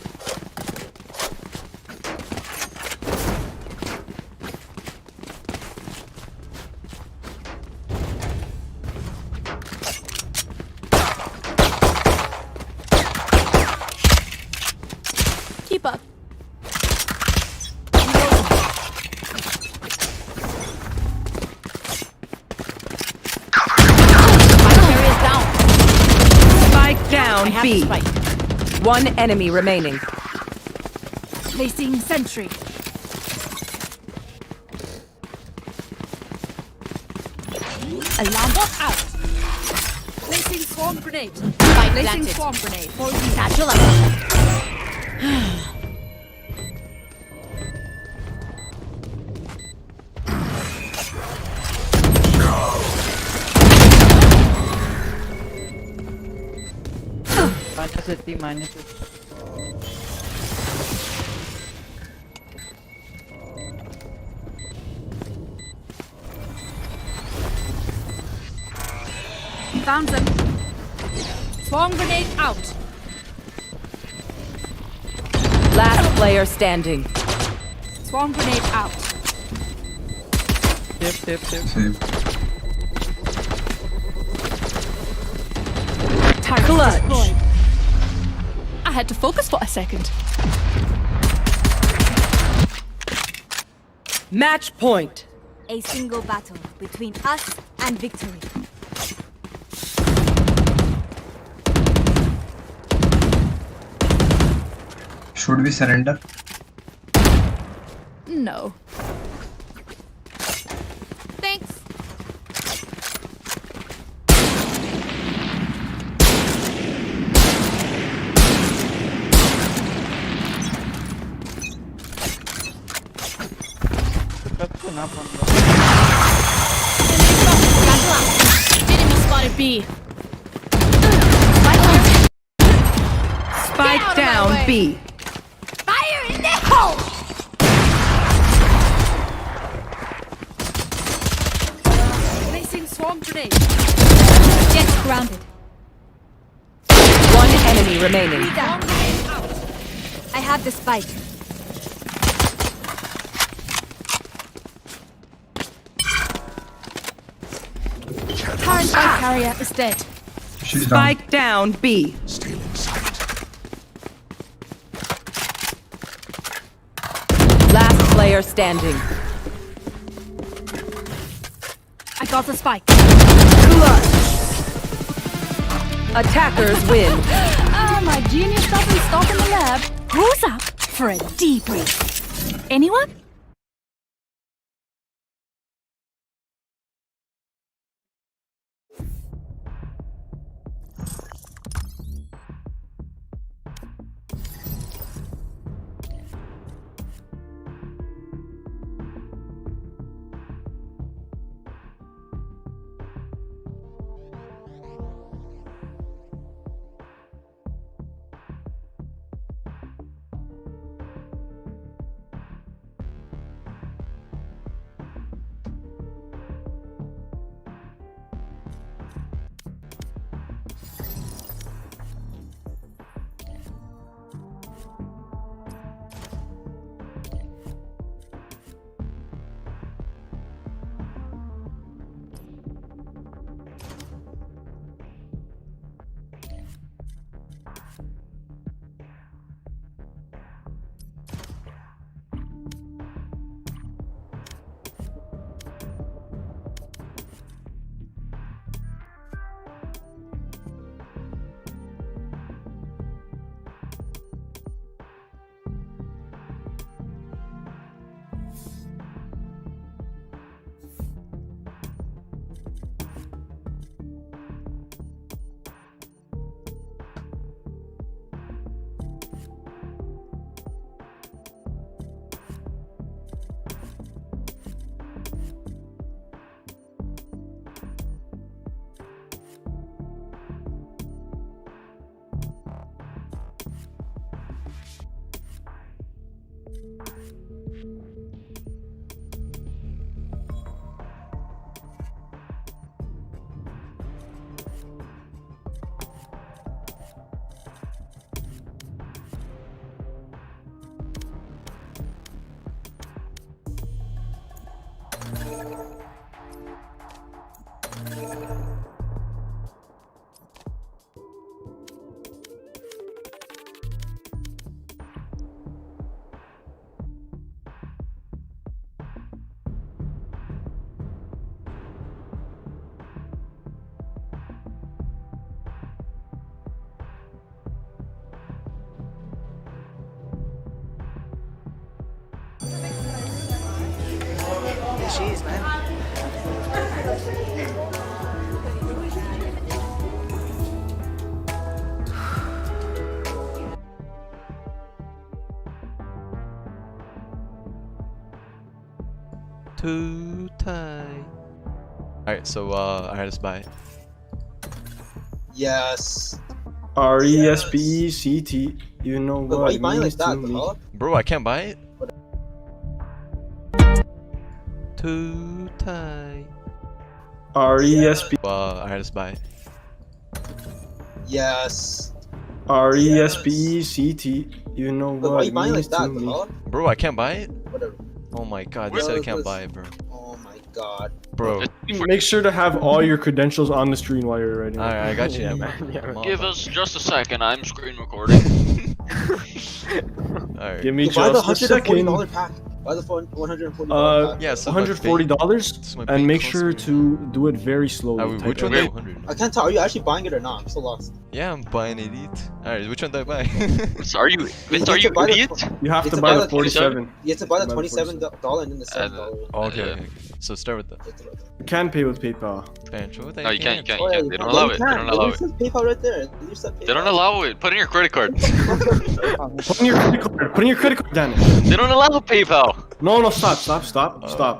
Keep up. Spike down I have B. the spike. One enemy remaining. Placing sentry. Alarm bot out. Placing swarm grenade. Spike Placing planted. swarm grenade. Satchel up. -80. Found them. Swarm grenade out. Last player standing. Swarm grenade out. Tip. Save. Target Clutch. deployed. I had to focus for a second. Match point. A single battle between us and victory. Should we surrender? No. Thanks. Enemy spotted B. Spike out of my down way. B. Fire in the hole! Placing swarm grenade. Jets grounded. One enemy remaining. Swarm grenade out. I have the spike. Current spike carrier is dead. She's down. Spike down B. Still in sight. Last player standing. I got the spike. Clutch. Attackers win. Oh, my genius doesn't stop in the lab. Who's up for a debrief? Anyone? cheese, man. Too tight. Alright, so alright, let's buy it. Yes. RESPECT. You know what? Why are you buying like means that, to me. Bro, I can't buy it. Too tight. RESP. Alright, let's buy it. Yes. RESPECT. You know Why are what? you buying means like to that, me. Bro, I can't buy it. Whatever. Oh my god, they said I can't buy it, bro. Oh my god. Bro. Make sure to have all your credentials on the screen while you're writing. Alright, I got you. Yeah, man. Give us just a second. I'm screen recording. Alright. Give me Buy the just a second. $140 pack. Buy the $140 pack. Yeah, so $140, and make sure to do it very slowly. Which one? I can't tell. Are you actually buying it or not? I'm so lost. Yeah, I'm buying it. Alright, which one do I buy? Are you idiot? You have to buy the 47. You have to buy the $27 and then the $7. Okay. So start with that. You can pay with PayPal. No, you can't. They don't allow it. They don't allow it. PayPal right there. They don't allow it. Put in your credit card. Put in your credit card. Put in your credit card, Danny. They don't allow PayPal. No, stop.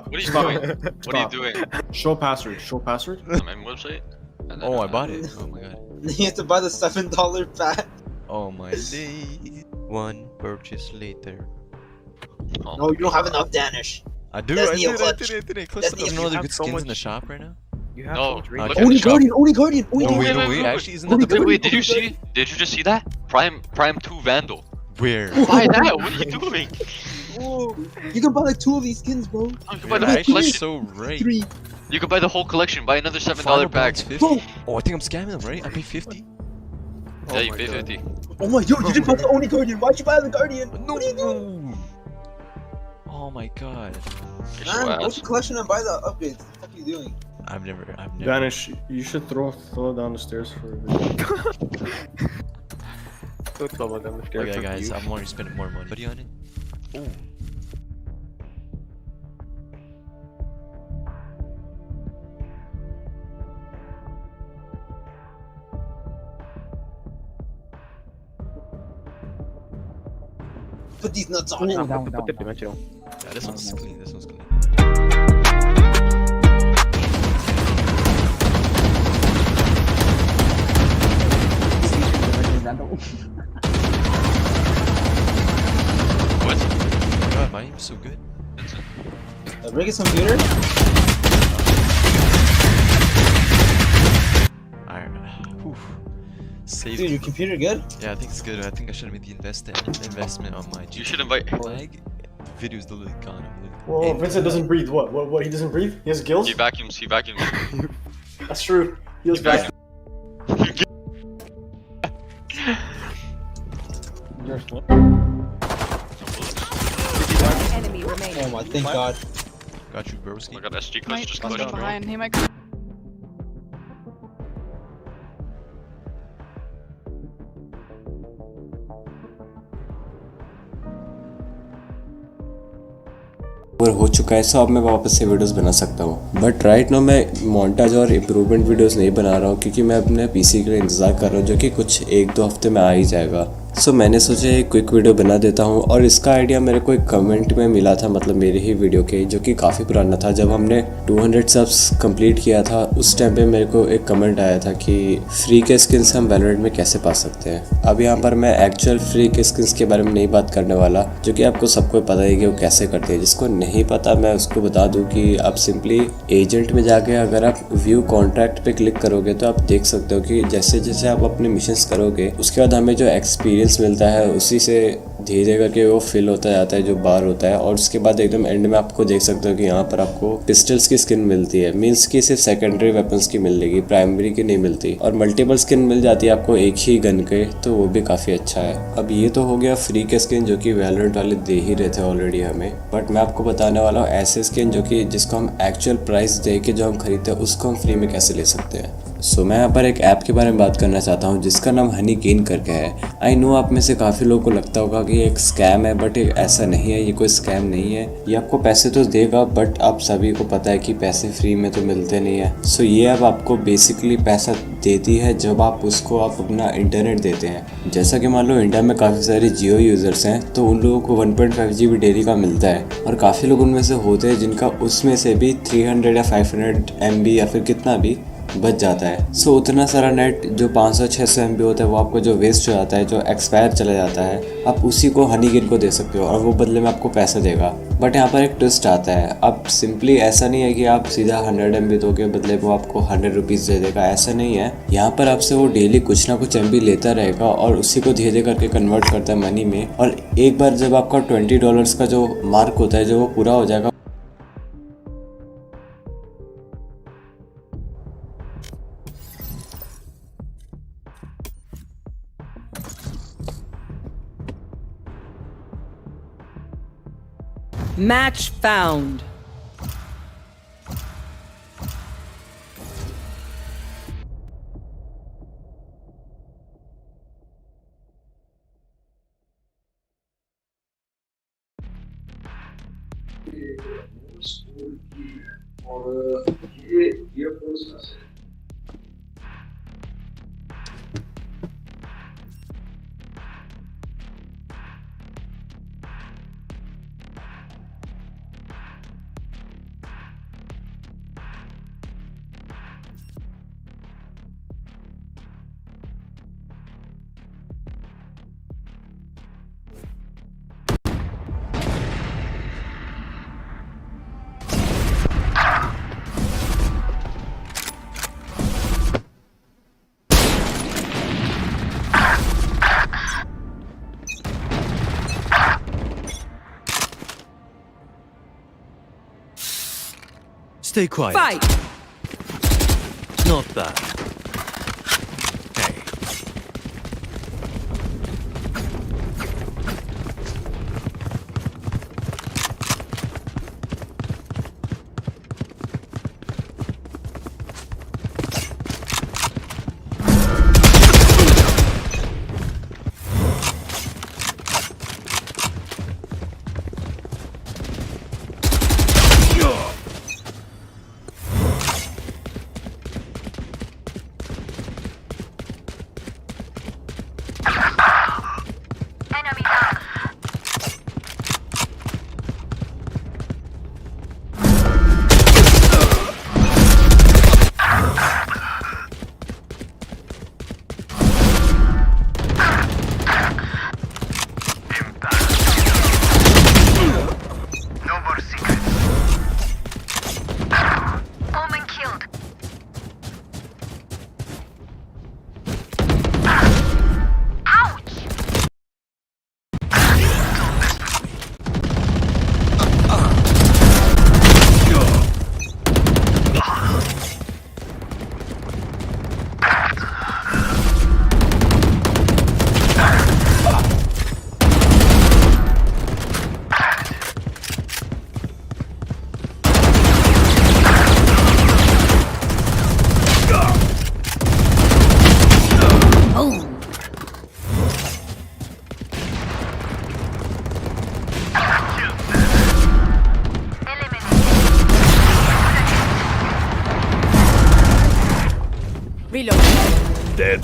What are you doing? What are you doing? Show password. Show password. My website. Oh, I bought it. Oh my god. You have to buy the $7 pack. Oh my day. One purchase later. No, you don't have enough Danish. I do. That's I did. That's There's no other good skins in the shop right now. You have no, Only Guardian. Wait. Actually, isn't that the Wait, did you see? Did you just see that? Prime 2 Vandal. Where? Buy that. What are you doing? Whoa. You can buy like 2 of these skins, bro. You can buy the whole collection. So right. 3. You can buy the whole collection. Buy another $7 pack. Oh, I think I'm scamming them, right? I paid 50. Yeah, you pay 50. Oh my, yo, you didn't buy the Only Guardian. Why'd you buy the Guardian? No. What are you doing? Oh my god. Man, go to collection and buy the upgrades. What the fuck are you doing? I've never. Danish, you should throw down the stairs for a video. Okay, guys, I'm already spending more money. What are you on it? Oh. Put these nuts on it. Yeah, this one's clean. This one's clean. What? Oh my god, my aim's so good. Bring his computer. Alright. Save. Dude, your computer good? Yeah, I think it's good. I think I should have made the investment on my You should invite. flag. Video's literally gone. Whoa, Vincent doesn't breathe. What? He doesn't breathe? He has gills? He vacuums. That's true. He has vacuums. Enemy remaining. Oh my, thank God. Got you, broski. I got SG clutch just clutch, bro. behind. He might. और हो चुका है सो अब मैं वापस से videos बना सकता हूँ बट राइट नाउ मैं मोन्टाज और इम्प्रूवमेंट वीडियोस नहीं बना रहा हूँ क्योंकि मैं अपने पीसी के लिए इंतज़ार कर रहा हूँ जो कि कुछ 1-2 हफ्ते में आ ही जाएगा सो मैंने सोचा एक क्विक वीडियो बना देता हूँ और इसका आइडिया मेरे को एक कमेंट में मिला था मतलब मेरे ही वीडियो के जो कि काफ़ी पुराना था जब हमने 200 सब्स कंप्लीट किया था उस टाइम पे मेरे को एक कमेंट आया था कि फ्री के स्किन्स हम वैलोरेंट में कैसे पा सकते हैं अब यहाँ पर मैं एक्चुअल फ्री के स्किन्स के बारे में नहीं बात करने वाला जो कि आपको सबको पता है कि वो कैसे करते हैं जिसको नहीं पता मैं उसको बता दूँ कि आप सिंपली एजेंट में जाके अगर आप व्यू कॉन्ट्रैक्ट पे क्लिक करोगे तो आप देख सकते हो कि जैसे जैसे आप अपने मिशंस करोगे उसके बाद हमें जो एक्सपीरियंस मिलता है उसी से धीरे करके वो फिल होता जाता है जो बार होता है और उसके बाद एकदम एंड में आपको देख सकते हो कि यहाँ पर आपको पिस्टल्स की स्किन मिलती है मीन्स की सिर्फ सेकेंडरी वेपन्स की मिलेगी प्राइमरी की नहीं मिलती और मल्टीपल स्किन मिल जाती है आपको एक ही गन के तो वो भी काफ़ी अच्छा है अब ये तो हो गया फ्री के स्किन जो कि वैलोरेंट वाले दे ही रहे थे ऑलरेडी हमें बट मैं आपको बताने वाला हूँ ऐसे स्किन जो कि जिसको हम एक्चुअल प्राइस दे के जो हम खरीदते हैं उसको हम फ्री में कैसे ले सकते हैं सो मैं यहाँ पर एक ऐप के बारे में बात करना चाहता हूँ जिसका नाम हनी गेन करके है। आई नो आप में से काफ़ी लोगों को लगता होगा कि ये एक स्कैम है, बट ऐसा नहीं है, ये कोई स्कैम नहीं है। ये आपको पैसे तो देगा, बट आप सभी को पता है कि पैसे फ्री में तो मिलते नहीं है। सो ये ऐप आपको बेसिकली पैसा देती है जब आप अपना इंटरनेट देते हैं। जैसा कि मान लो इंडिया में काफ़ी सारे जियो यूज़र्स हैं, तो उन लोगों को 1.5 GB डेली का मिलता है, और काफ़ी लोग उनमें से होते हैं जिनका उसमें से भी 300 या 500 MB या फिर कितना भी बच जाता है। सो उतना सारा नेट जो 500-600 MB होता है वो आपको जो वेस्ट हो जाता है, जो एक्सपायर चला जाता है, आप उसी को हनी गेन को दे सकते हो और वो बदले में आपको पैसा देगा। बट यहाँ पर एक ट्विस्ट आता है। अब सिंपली ऐसा नहीं है कि आप सीधा 100 MB दोगे बदले वो आपको 100 रुपीज़ दे देगा, ऐसा नहीं है। यहाँ पर आपसे वो डेली कुछ ना कुछ MB लेता रहेगा और उसी को धीरे धीरे करके कन्वर्ट करता है मनी में, और एक बार जब आपका $20 का जो मार्क होता है जो वो पूरा हो जाएगा, Match found. Stay quiet. Fight. Not bad. Hey. Reload. Dead.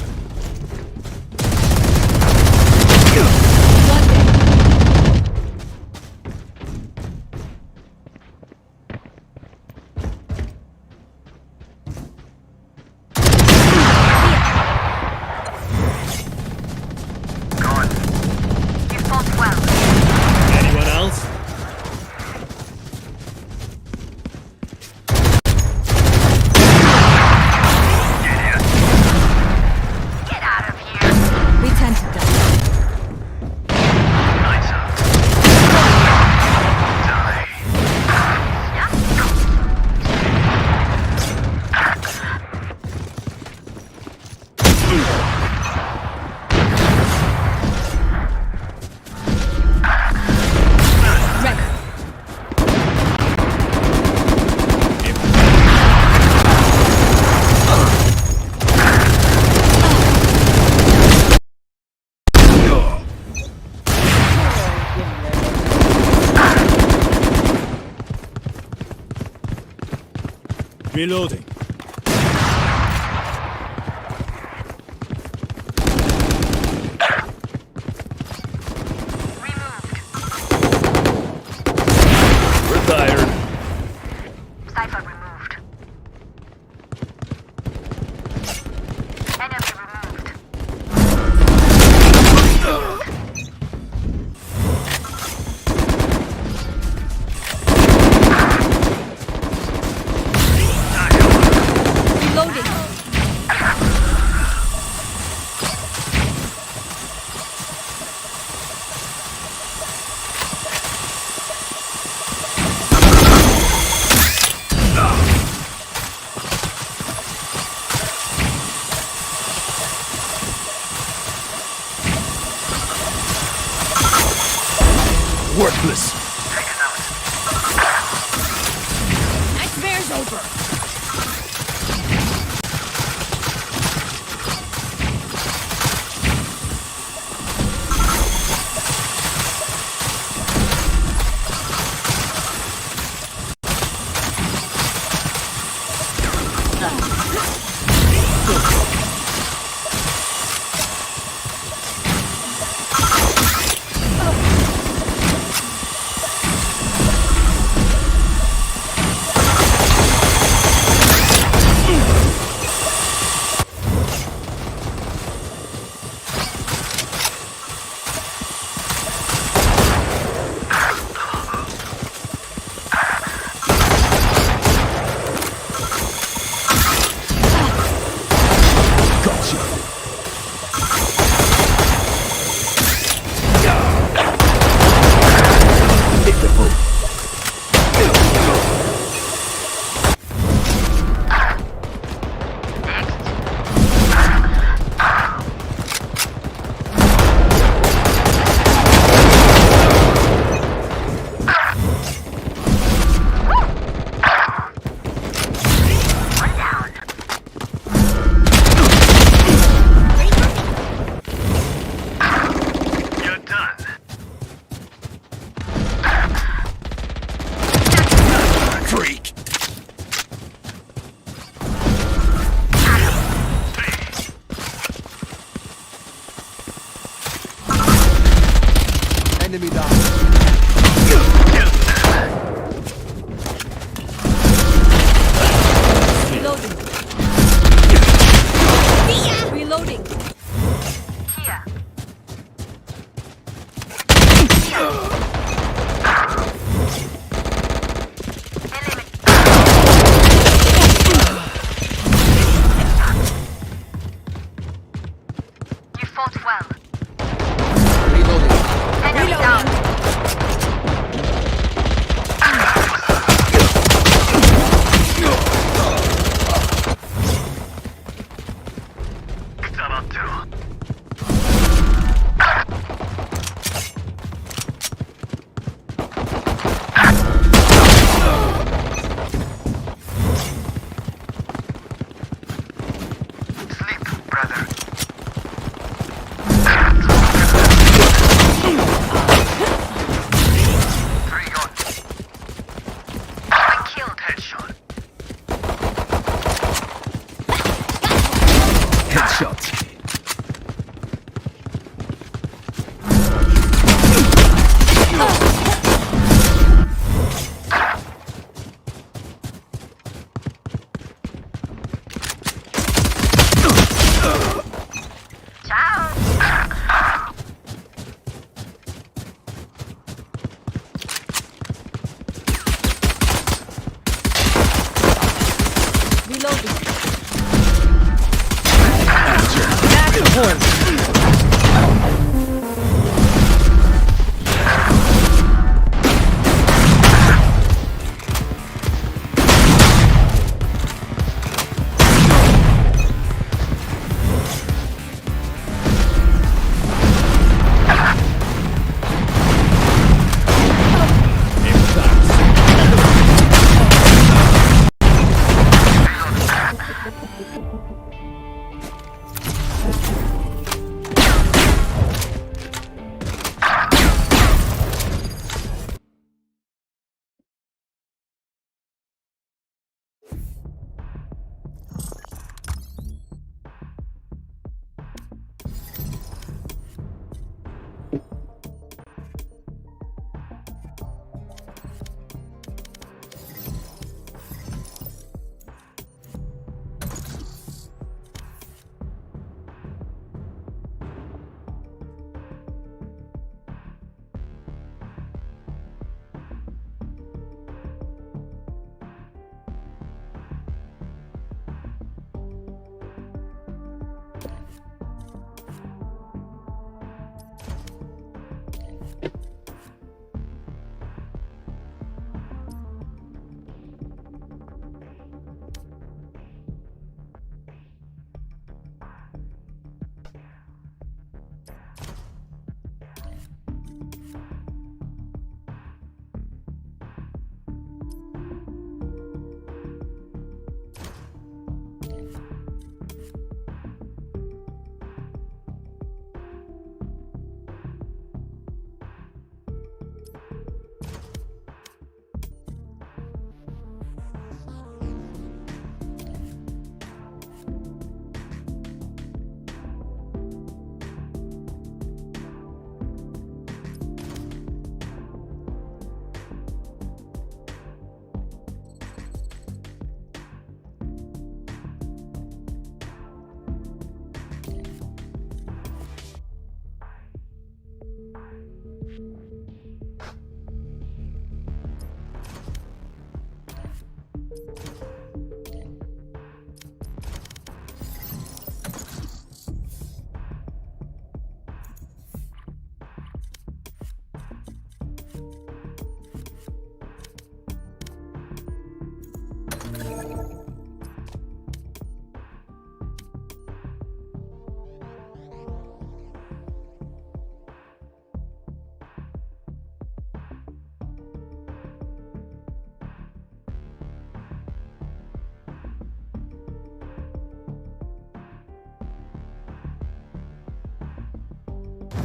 Anyone else? Reloading. Retired. Cypher removed. Enemy removed. Reloading. Worthless. Nightmare's over. Enemy down. Reloading. Reloading. Here. You fought well. Reloading. Enemy down.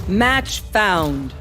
Match found.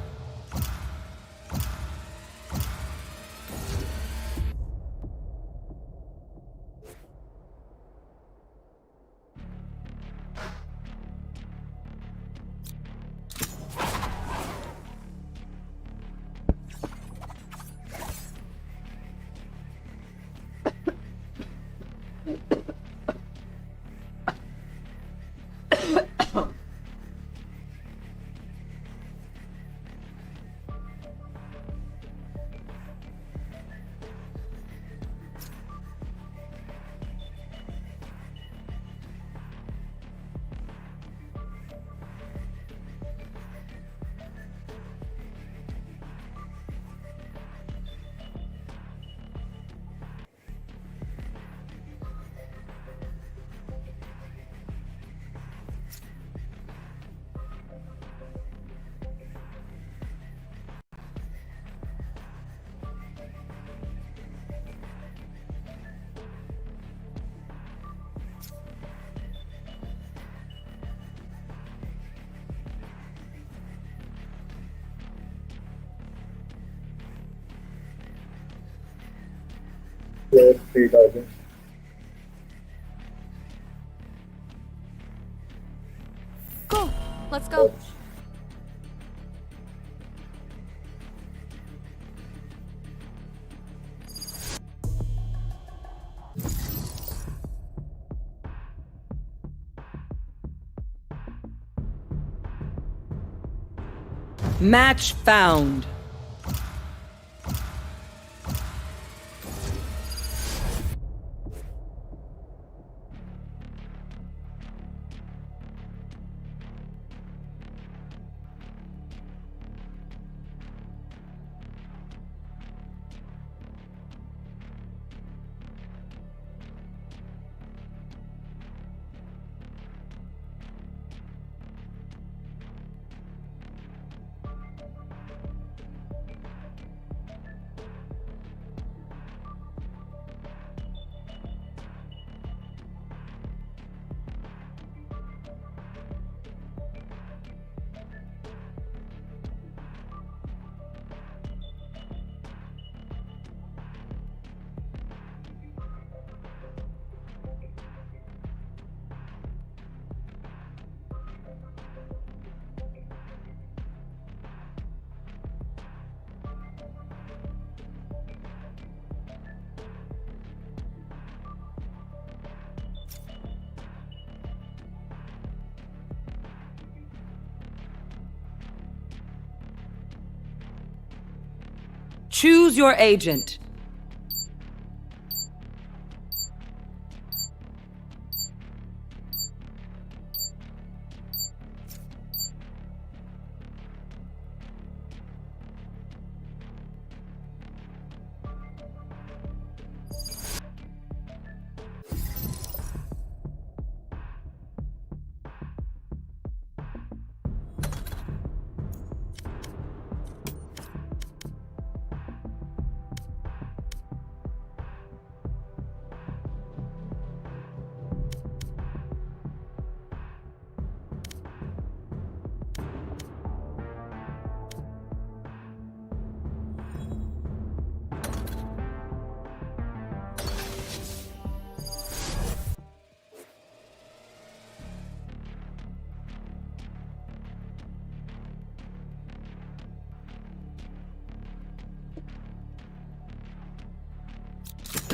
Yes, 3,000. Cool. Let's go. Match found. Choose your agent.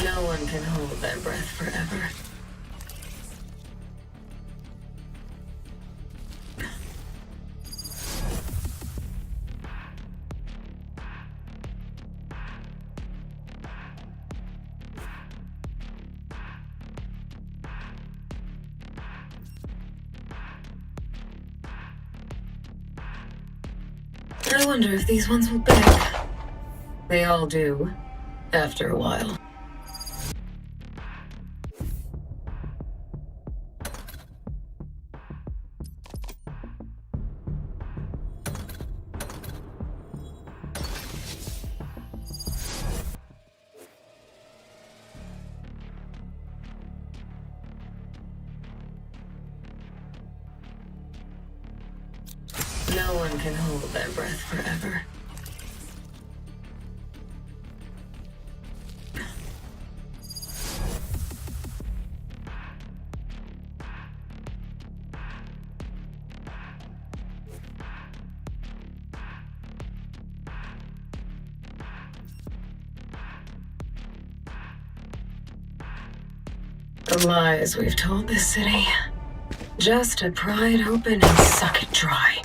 No one can hold their breath forever. I wonder if these ones will beg. They all do, after a while. No one can hold their breath forever. The lies we've told this city. Just to pry it open and suck it dry.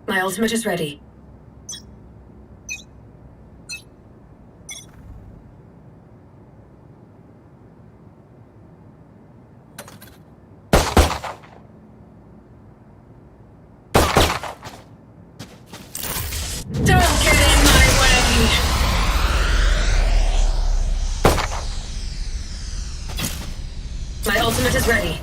My ultimate is ready. Don't get in my way! My ultimate is ready.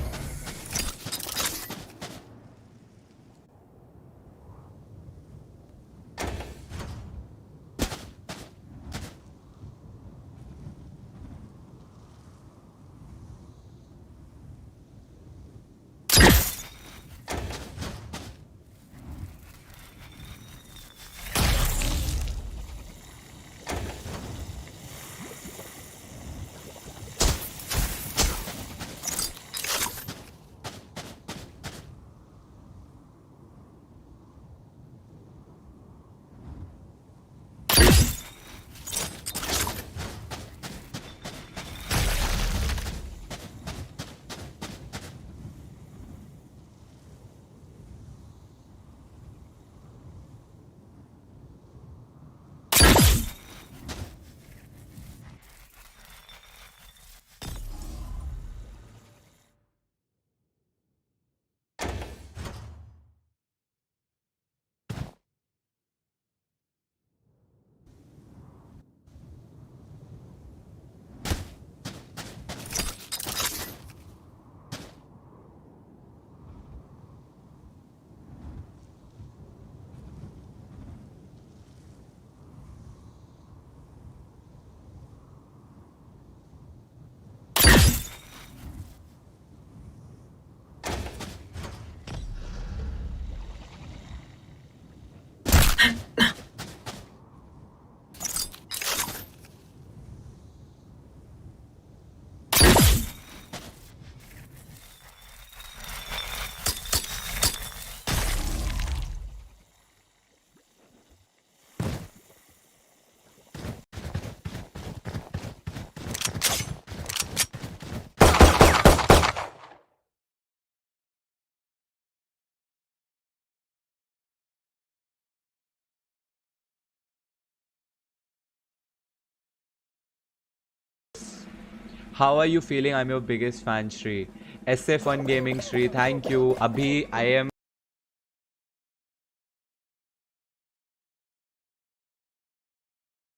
How are you feeling? I'm your biggest fan, Shri. SA Fun Gaming, Shri. Thank you. Abhi, I am.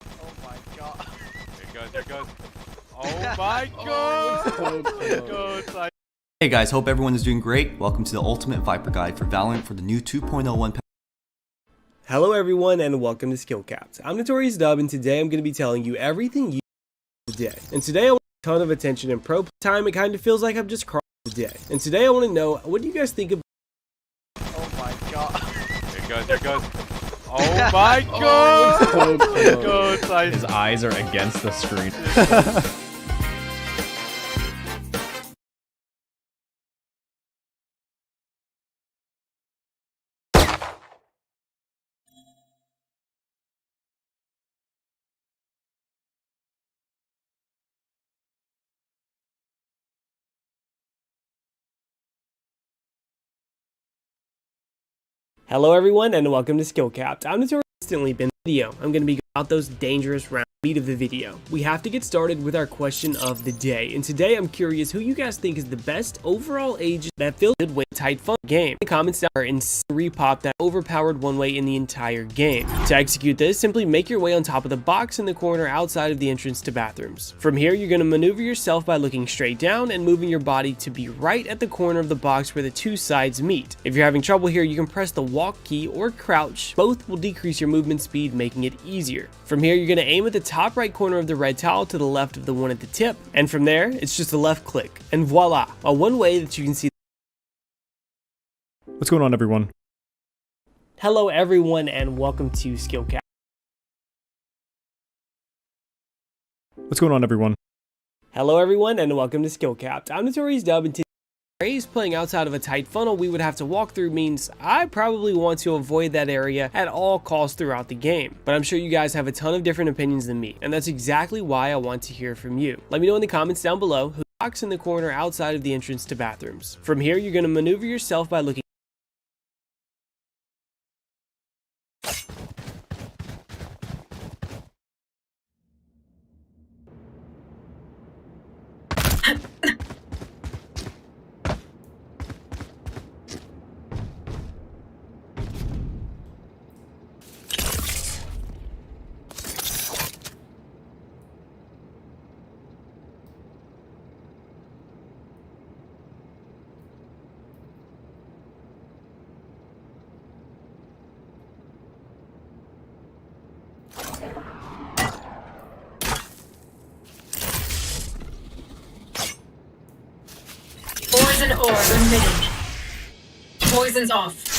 Oh my god. Here goes. Oh my god. Hey guys, hope everyone is doing great. Welcome to the Ultimate Viper Guide for Valorant for the new 2.01 patch. Hello everyone and welcome to Skill Capped. I'm Notorious Dub and today I'm going to be telling you everything you need today. And today I want a ton of attention and pro time. It kind of feels like I'm just crying today. And today I want to know, what do you guys think of... Oh my god. There it goes, there it goes. Oh my god! Oh, God, his eyes are against the screen. Hello everyone and welcome to Skill Capped. I'm Notorious instantly been video. I'm going to be about those dangerous round meat of the video. We have to get started with our question of the day, and today I'm curious who you guys think is the best overall agent that feels good with tight fun game. In the comments down and repop that overpowered one way in the entire game. To execute this, simply make your way on top of the box in the corner outside of the entrance to bathrooms. From here, you're going to maneuver yourself by looking straight down and moving your body to be right at the corner of the box where the two sides meet. If you're having trouble here, you can press the walk key or crouch. Both will decrease your movement speed, making it easier. From here, you're going to aim at the top right corner of the red towel to the left of the one at the tip, and from there, it's just a left click, and voila, a one way that you can see. What's going on, everyone? Hello everyone and welcome to Skill Capped. What's going on, everyone? Hello everyone and welcome to Skill Capped. I'm Notorious Dub, and today playing outside of a tight funnel we would have to walk through means I probably want to avoid that area at all costs throughout the game. But I'm sure you guys have a ton of different opinions than me, and that's exactly why I want to hear from you. Let me know in the comments down below who box in the corner outside of the entrance to bathrooms. From here, you're going to maneuver yourself by looking Poison orb emitting. Poison's off.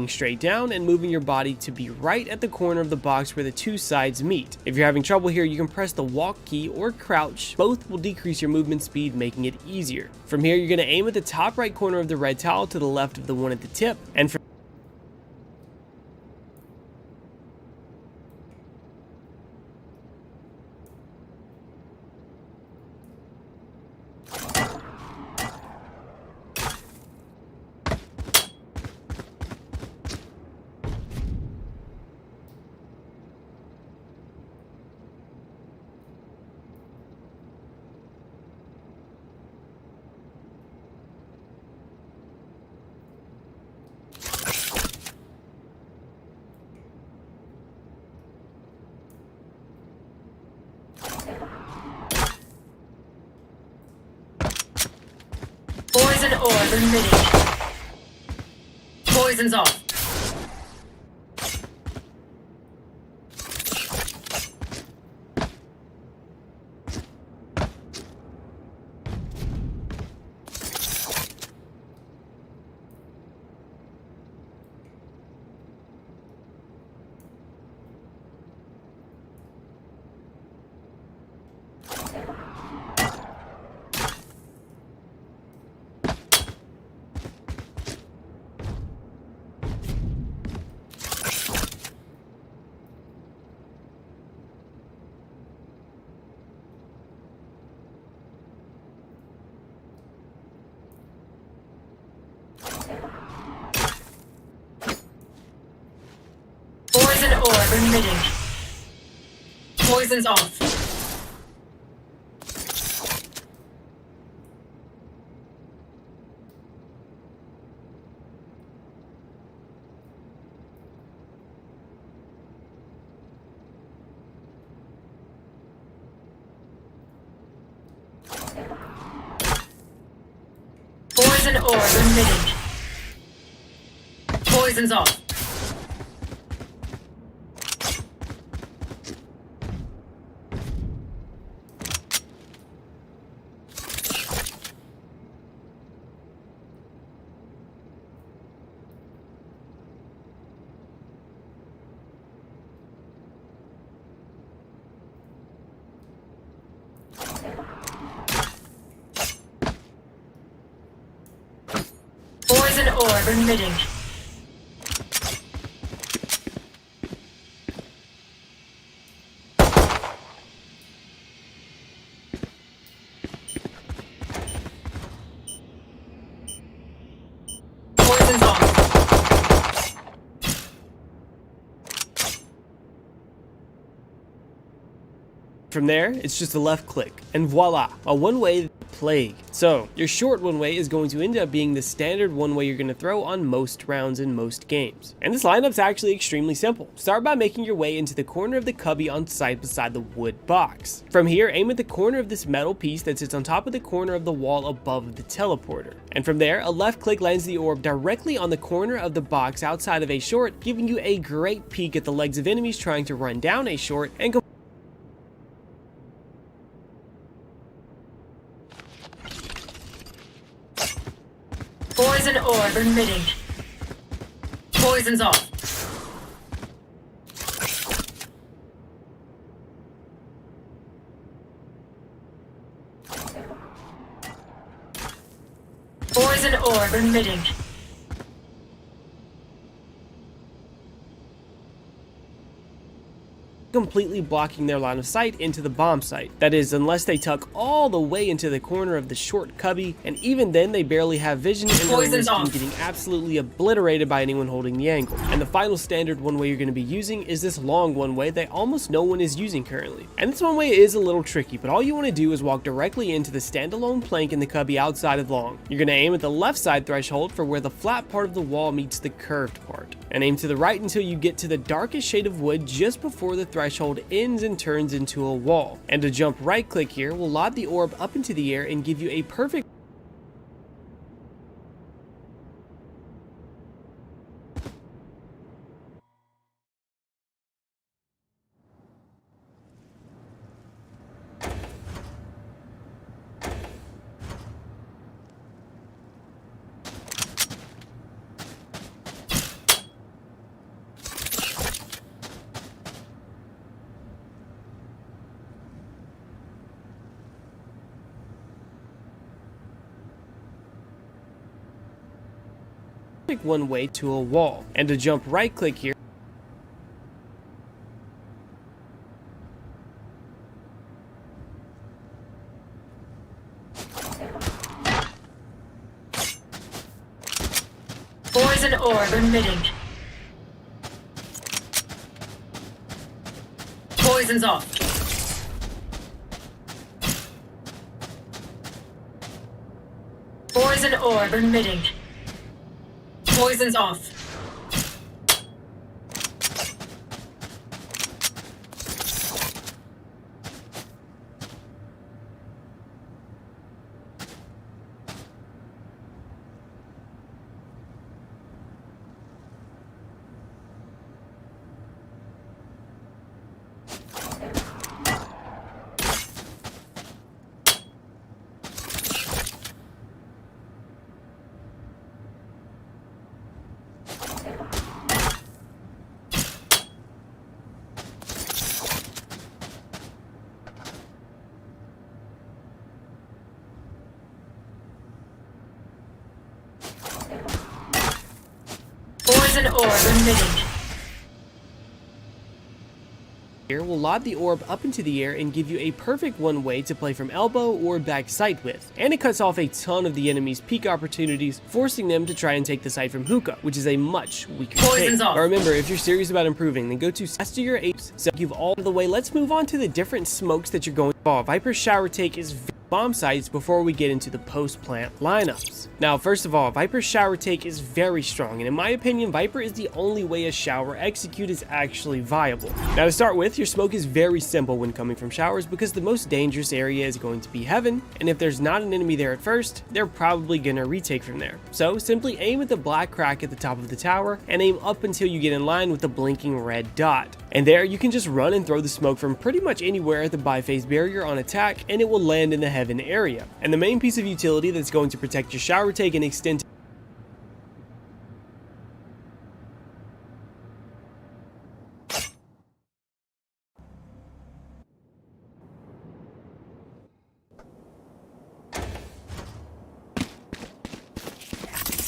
straight down and moving your body to be right at the corner of the box where the two sides meet. If you're having trouble here, you can press the walk key or crouch. Both will decrease your movement speed, making it easier. From here, you're going to aim at the top right corner of the red towel to the left of the one at the tip, and from Poison orb emitting. Poison's off. Poison orb emitting. Poison's off. Poison orb emitting. Poison's off. Poison orb emitting. Poison's off. From there, it's just a left click, and voila, a one-way plague. So, your short one-way is going to end up being the standard one-way you're going to throw on most rounds in most games. And this lineup's actually extremely simple. Start by making your way into the corner of the cubby on site beside the wood box. From here, aim at the corner of this metal piece that sits on top of the corner of the wall above the teleporter. And from there, a left click lands the orb directly on the corner of the box outside of a short, giving you a great peek at the legs of enemies trying to run down a short and Poison orb emitting. Poison's off. Poison orb emitting. completely blocking their line of sight into the bomb site. That is, unless they tuck all the way into the corner of the short cubby, and even then they barely have vision and are risking getting absolutely obliterated by anyone holding the angle. And the final standard one way you're going to be using is this long one way that almost no one is using currently. And this one way is a little tricky, but all you want to do is walk directly into the standalone plank in the cubby outside of long. You're going to aim at the left side threshold for where the flat part of the wall meets the curved part, and aim to the right until you get to the darkest shade of wood just before the threshold ends and turns into a wall. And to jump right click here will lob the orb up into the air and give you a perfect one way to a wall. And to jump right click here Poison orb emitting. Poison's off. Poison orb emitting. Poison's off. Poison orb emitting. here will lob the orb up into the air and give you a perfect one way to play from elbow or back sight with, and it cuts off a ton of the enemy's peak opportunities, forcing them to try and take the site from hookah, which is a much weaker take. But remember, if you're serious about improving, then go to Master Your Apes. So you've all the way, let's move on to the different smokes that you're going to involve. Viper's shower take is bomb sites before we get into the post-plant lineups. Now, first of all, Viper's shower take is very strong, and in my opinion, Viper is the only way a shower execute is actually viable. Now, to start with, your smoke is very simple when coming from showers because the most dangerous area is going to be heaven, and if there's not an enemy there at first, they're probably gonna retake from there. So simply aim at the black crack at the top of the tower and aim up until you get in line with the blinking red dot. And there, you can just run and throw the smoke from pretty much anywhere at the biphase barrier on attack, and it will land in the heaven area. And the main piece of utility that's going to protect your shower take and extend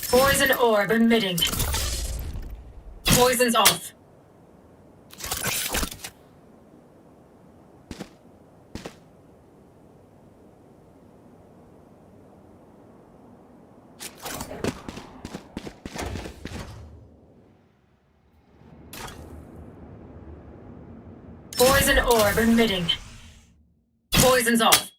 Poison orb emitting. Poison's off. Poison orb emitting. Poison's off.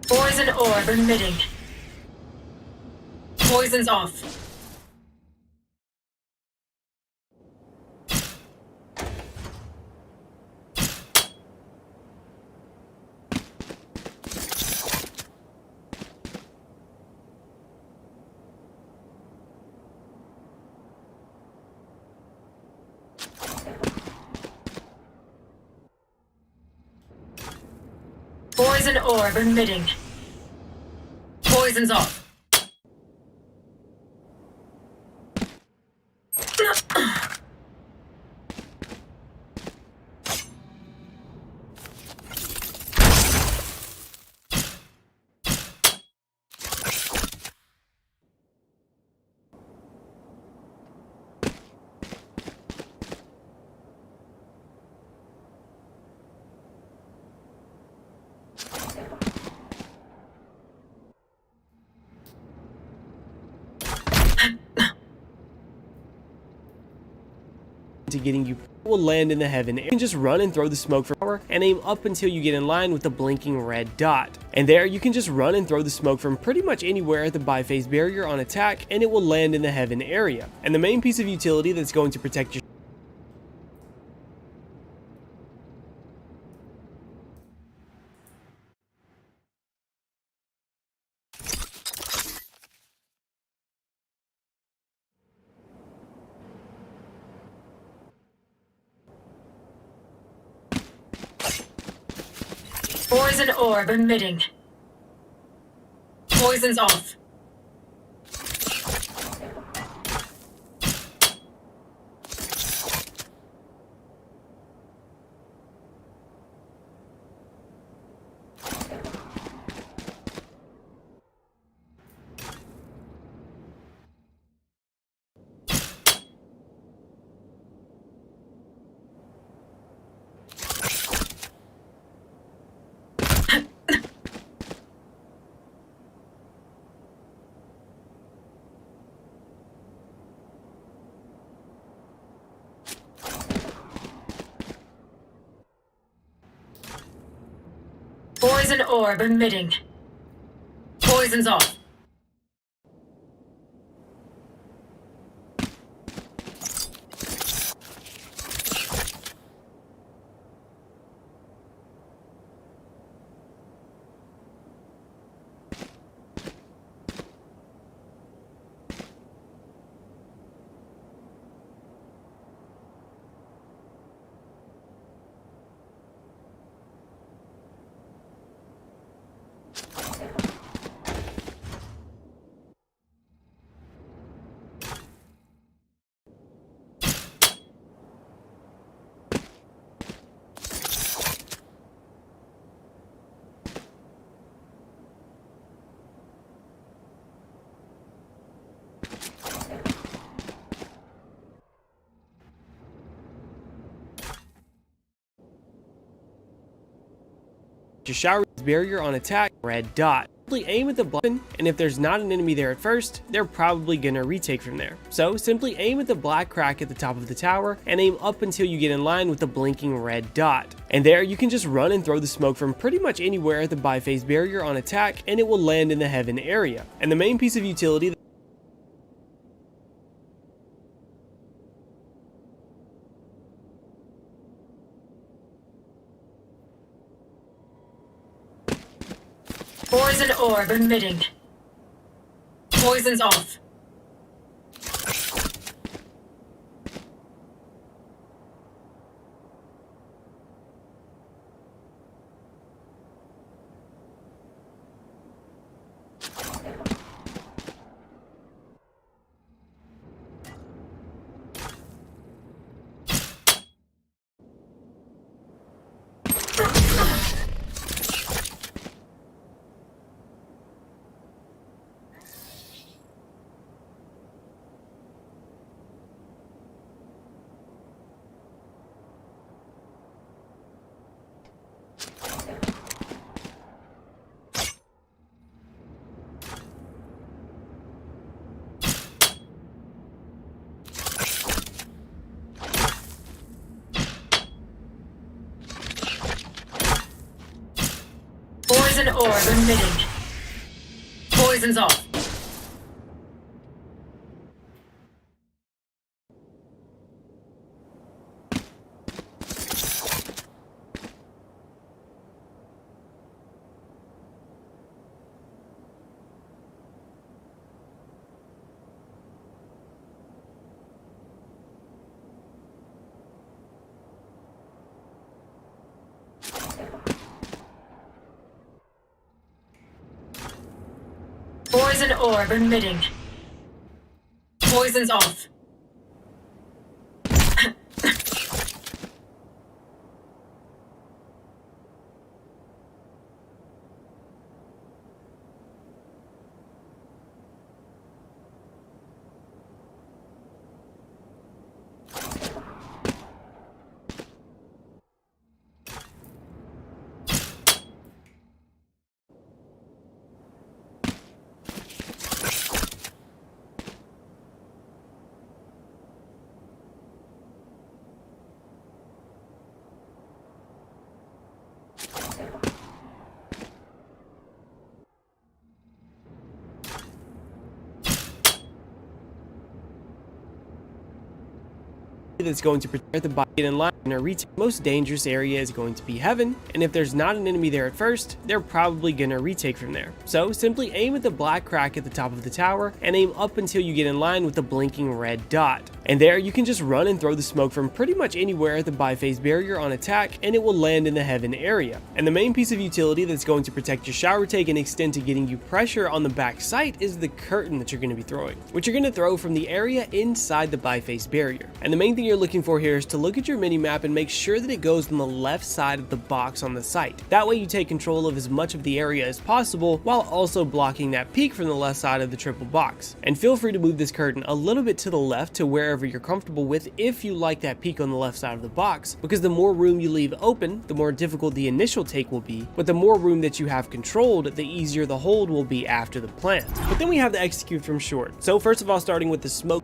Poison orb emitting. Poison's off. Poison orb emitting. Poison's off. to getting you will land in the heaven. You can just run and throw the smoke from power and aim up until you get in line with the blinking red dot. And there you can just run and throw the smoke from pretty much anywhere at the biphase barrier on attack, and it will land in the heaven area. And the main piece of utility that's going to protect your Poison orb emitting. Poison's off. Poison orb emitting. Poison's off. your shower barrier on attack, red dot. Simply aim at the button, and if there's not an enemy there at first, they're probably gonna retake from there. So simply aim at the black crack at the top of the tower and aim up until you get in line with the blinking red dot. And there you can just run and throw the smoke from pretty much anywhere at the biphase barrier on attack, and it will land in the heaven area. And the main piece of utility Poison orb emitting. Poison's off. Poison orb emitting. Poison's off. Poison orb emitting. Poison's off. that's going to protect the body in line in a retake. Most dangerous area is going to be heaven, and if there's not an enemy there at first, they're probably gonna retake from there. So simply aim at the black crack at the top of the tower and aim up until you get in line with the blinking red dot. And there you can just run and throw the smoke from pretty much anywhere at the biphase barrier on attack, and it will land in the heaven area. And the main piece of utility that's going to protect your shower take and extend to getting you pressure on the back sight is the curtain that you're going to be throwing, which you're going to throw from the area inside the biphase barrier. And the main thing you're looking for here is to look at your minimap and make sure that it goes on the left side of the box on the site. That way you take control of as much of the area as possible while also blocking that peak from the left side of the triple box. And feel free to move this curtain a little bit to the left to wherever you're comfortable with if you like that peak on the left side of the box, because the more room you leave open, the more difficult the initial take will be, but the more room that you have controlled, the easier the hold will be after the plant. But then we have the execute from short. So first of all, starting with the smoke.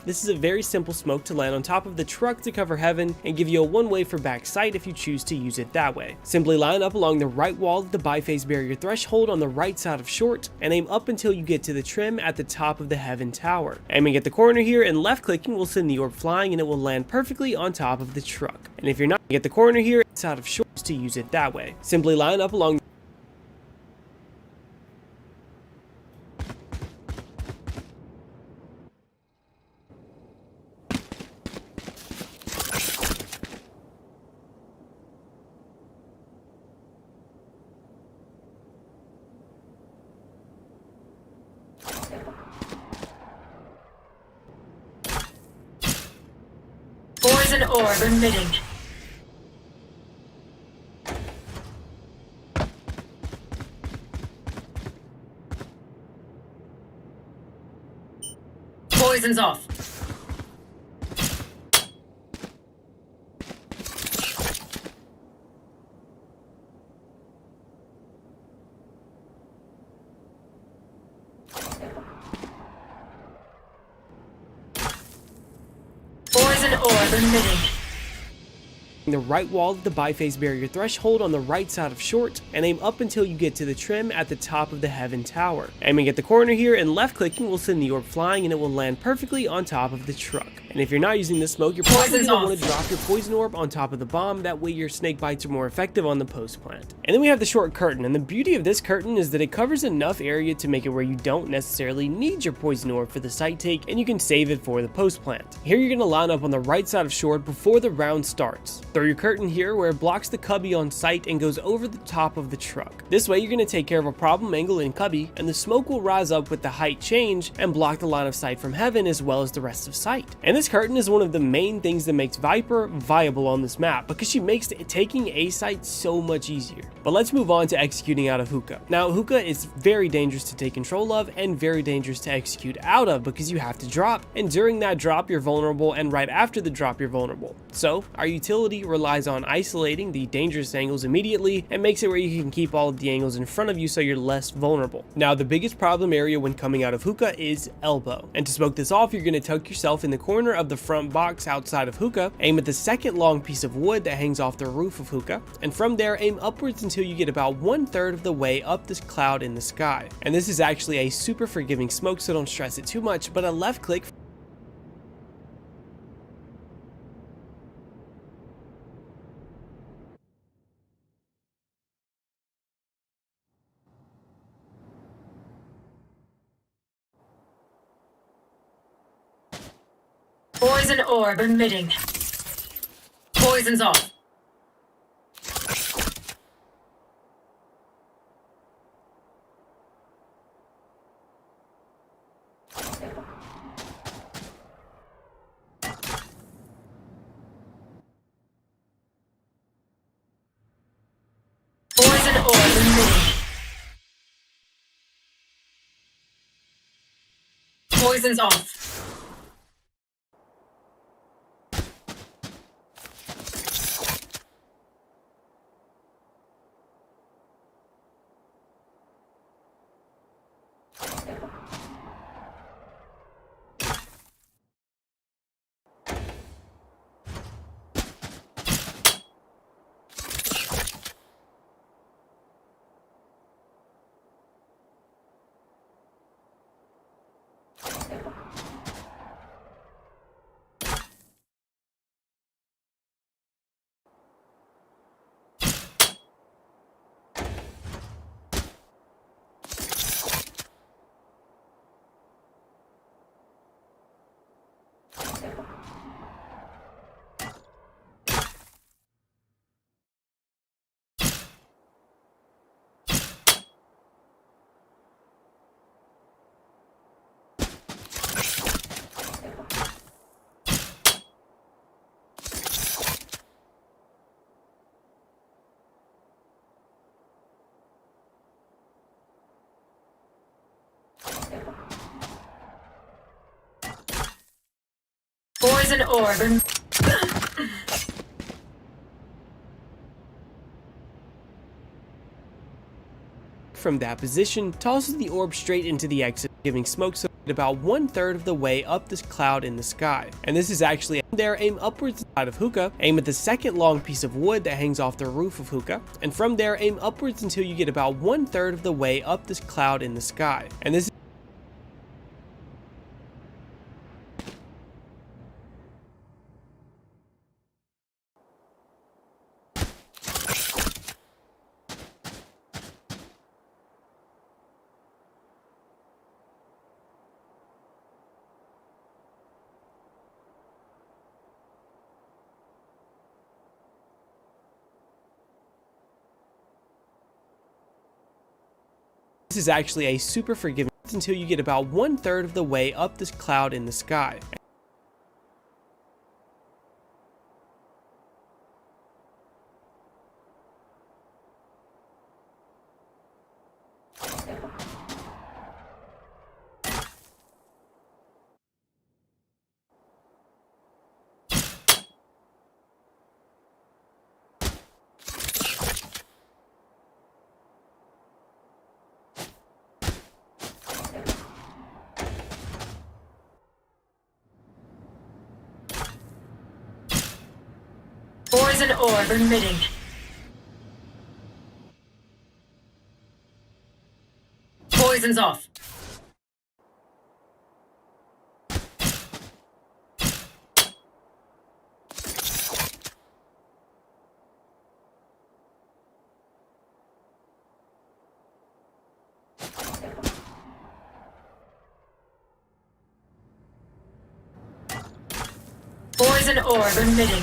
This is a very simple smoke to land on top of the truck to cover heaven and give you a one-way for back sight if you choose to use it that way. Simply line up along the right wall of the biface barrier threshold on the right side of short and aim up until you get to the trim at the top of the heaven tower. Aiming at the corner here and left clicking will send the orb flying and it will land perfectly on top of the truck. And if you're not at the corner here, it's out of short to use it that way. Simply line up along Poison orb emitting. Poison's off. Poison orb emitting. the right wall of the biface barrier threshold on the right side of short and aim up until you get to the trim at the top of the heaven tower. Aiming at the corner here and left clicking will send the orb flying and it will land perfectly on top of the truck. And if you're not using this smoke, you're probably going to want to drop your poison orb on top of the bomb, that way your snake bites are more effective on the post plant. And then we have the short curtain, and the beauty of this curtain is that it covers enough area to make it where you don't necessarily need your poison orb for the sight take and you can save it for the post plant. Here you're going to line up on the right side of short before the round starts. Throw your curtain here where it blocks the cubby on sight and goes over the top of the truck. This way you're going to take care of a problem angle in cubby and the smoke will rise up with the height change and block the line of sight from heaven as well as the rest of sight. And this curtain is one of the main things that makes Viper viable on this map because she makes taking A sight so much easier. But let's move on to executing out of hookah. Now hookah is very dangerous to take control of and very dangerous to execute out of because you have to drop, and during that drop you're vulnerable, and right after the drop you're vulnerable. So our utility relies on isolating the dangerous angles immediately and makes it where you can keep all of the angles in front of you so you're less vulnerable. Now the biggest problem area when coming out of hookah is elbow, and to smoke this off you're going to tuck yourself in the corner of the front box outside of hookah, aim at the second long piece of wood that hangs off the roof of hookah, and from there aim upwards until you get about 1/3 of the way up this cloud in the sky. And this is actually a super forgiving smoke, so don't stress it too much, but a left click Poison orb emitting. Poison's off. Poison orb emitting. Poison's off. Poison orb. from that position, tosses the orb straight into the exit, giving smoke so about 1/3 of the way up this cloud in the sky. And this is actually there, aim upwards inside of hookah, aim at the second long piece of wood that hangs off the roof of hookah, and from there aim upwards until you get about 1/3 of the way up this cloud in the sky. And this is actually a super forgiving until you get about 1/3 of the way up this cloud in the sky. Poison orb emitting. Poison's off. Poison orb emitting.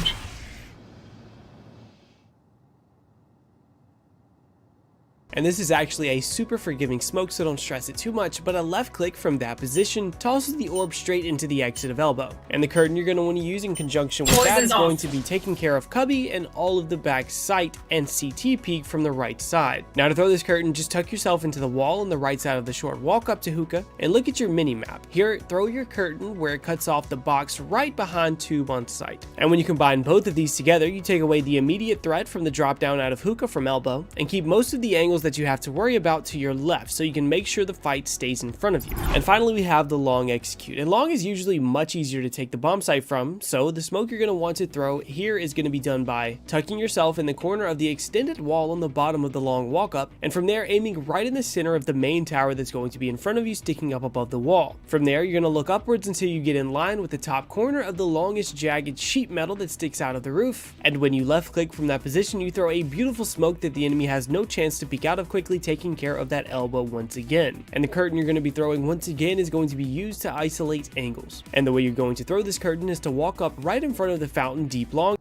And this is actually a super forgiving smoke, so don't stress it too much, but a left click from that position tosses the orb straight into the exit of elbow. And the curtain you're going to want to use in conjunction with that is going to be taking care of cubby and all of the back sight and CT peek from the right side. Now to throw this curtain, just tuck yourself into the wall on the right side of the short, walk up to hookah, and look at your mini map. Here, throw your curtain where it cuts off the box right behind tube on sight. And when you combine both of these together, you take away the immediate threat from the drop down out of hookah from elbow, and keep most of the angles that you have to worry about to your left, so you can make sure the fight stays in front of you. And finally, we have the long execute. And long is usually much easier to take the bomb site from, so the smoke you're going to want to throw here is going to be done by tucking yourself in the corner of the extended wall on the bottom of the long walk up, and from there aiming right in the center of the main tower that's going to be in front of you, sticking up above the wall. From there, you're going to look upwards until you get in line with the top corner of the longest jagged sheet metal that sticks out of the roof, and when you left click from that position, you throw a beautiful smoke that the enemy has no chance to peek out of, quickly taking care of that elbow once again. And the curtain you're going to be throwing once again is going to be used to isolate angles. And the way you're going to throw this curtain is to walk up right in front of the fountain deep long.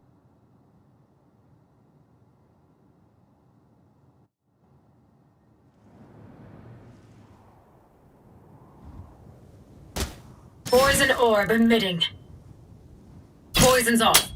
Poison orb emitting. Poison's off.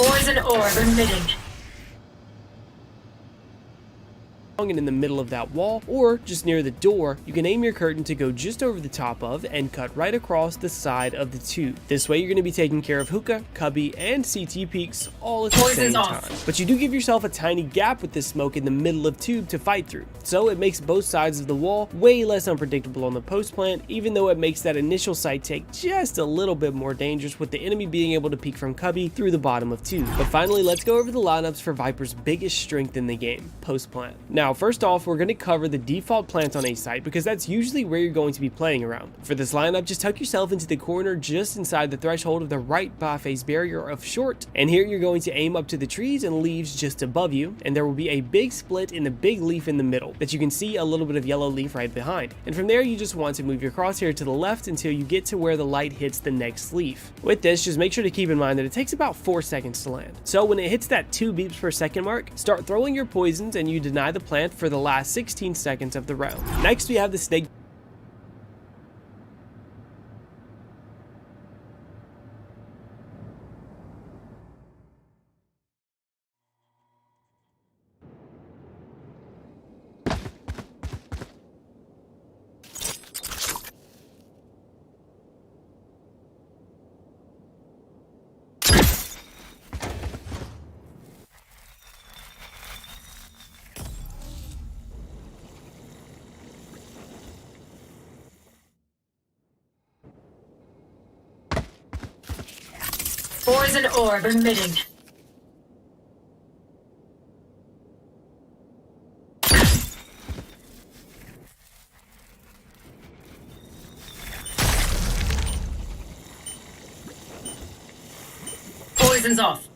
Poison orb emitting. And in the middle of that wall, or just near the door, you can aim your curtain to go just over the top of and cut right across the side of the tube. This way you're going to be taking care of hookah, cubby, and CT peaks all at the same time. But you do give yourself a tiny gap with this smoke in the middle of tube to fight through, so it makes both sides of the wall way less unpredictable on the post plant, even though it makes that initial sight take just a little bit more dangerous, with the enemy being able to peek from cubby through the bottom of tube. But finally, let's go over the lineups for Viper's biggest strength in the game, post plant. Now, Now, first off, we're going to cover the default plant on a site because that's usually where you're going to be playing around. For this lineup, just tuck yourself into the corner just inside the threshold of the right bot-face barrier of short, and here you're going to aim up to the trees and leaves just above you, and there will be a big split in the big leaf in the middle that you can see a little bit of yellow leaf right behind. And from there, you just want to move your crosshair to the left until you get to where the light hits the next leaf. With this, just make sure to keep in mind that it takes about 4 seconds to land. So when it hits that 2 beeps per second mark, start throwing your poisons and you deny the plant for the last 16 seconds of the round. Next, we have the snake. Poison orb emitting. Poison's off.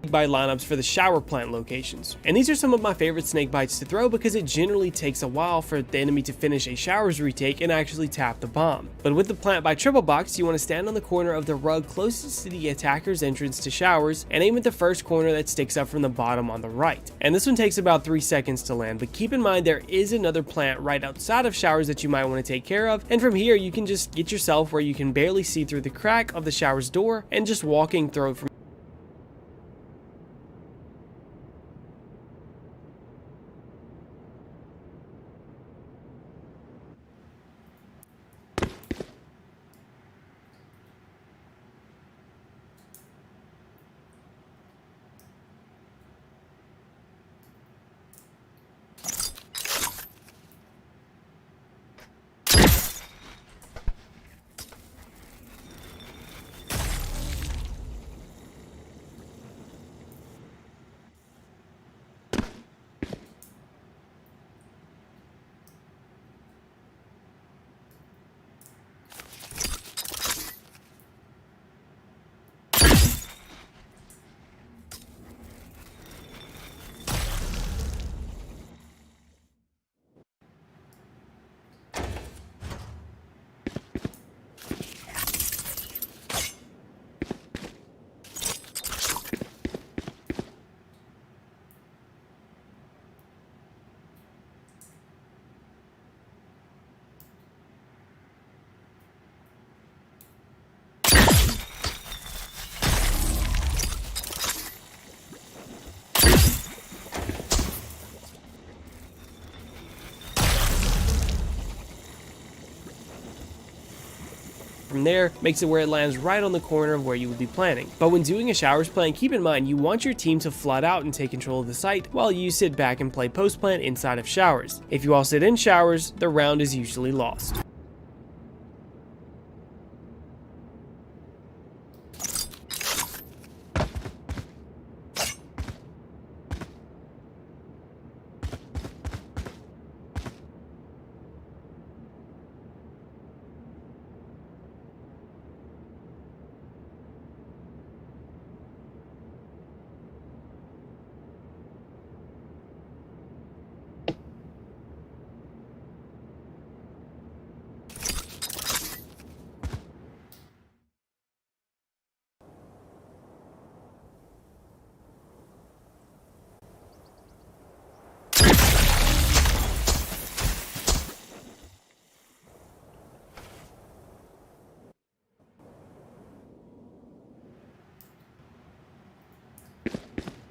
bite lineups for the shower plant locations. And these are some of my favorite snake bites to throw because it generally takes a while for the enemy to finish a shower's retake and actually tap the bomb. But with the plant by triple box, you want to stand on the corner of the rug closest to the attacker's entrance to showers and aim at the first corner that sticks up from the bottom on the right. And this one takes about 3 seconds to land, but keep in mind there is another plant right outside of showers that you might want to take care of, and from here you can just get yourself where you can barely see through the crack of the shower's door and just walking through it from there, makes it where it lands right on the corner of where you would be planning. But when doing a showers plan, keep in mind you want your team to flood out and take control of the site while you sit back and play post plant inside of showers. If you all sit in showers, the round is usually lost.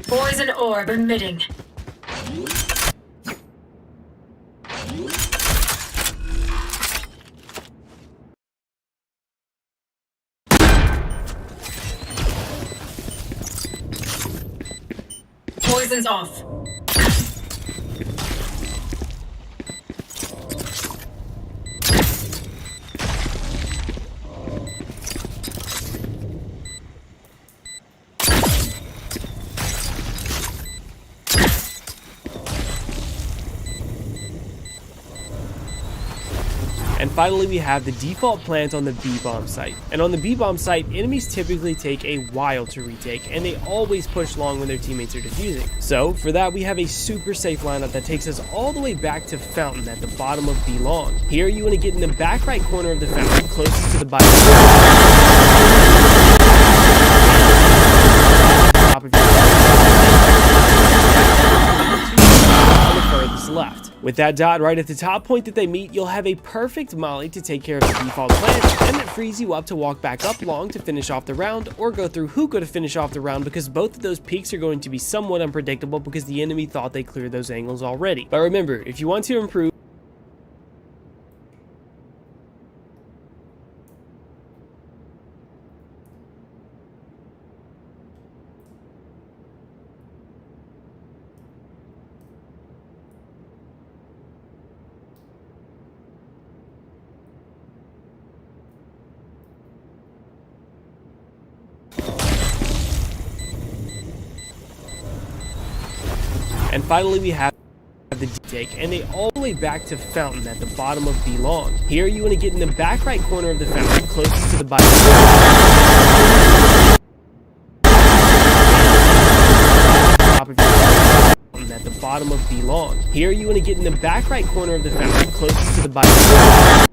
Poison orb emitting. Poison's off. And finally, we have the default plant on the B-bomb site. And on the B-bomb site, enemies typically take a while to retake, and they always push long when their teammates are defusing. So for that, we have a super safe lineup that takes us all the way back to Fountain at the bottom of B long. Here, you want to get in the back right corner of the Fountain, closest to the bottom. Top of your on the furthest left. With that dot right at the top point that they meet, you'll have a perfect molly to take care of the default plant, and it frees you up to walk back up long to finish off the round, or go through hookah to finish off the round, because both of those peaks are going to be somewhat unpredictable because the enemy thought they cleared those angles already. But remember, if you want to improve, and finally we have the D-take, and they all the way back to Fountain at the bottom of B long. Here you want to get in the back right corner of the Fountain, closest to the bottom. top of your and at the bottom of the long. Here you want to get in the back right corner of the fountain closest to the bike.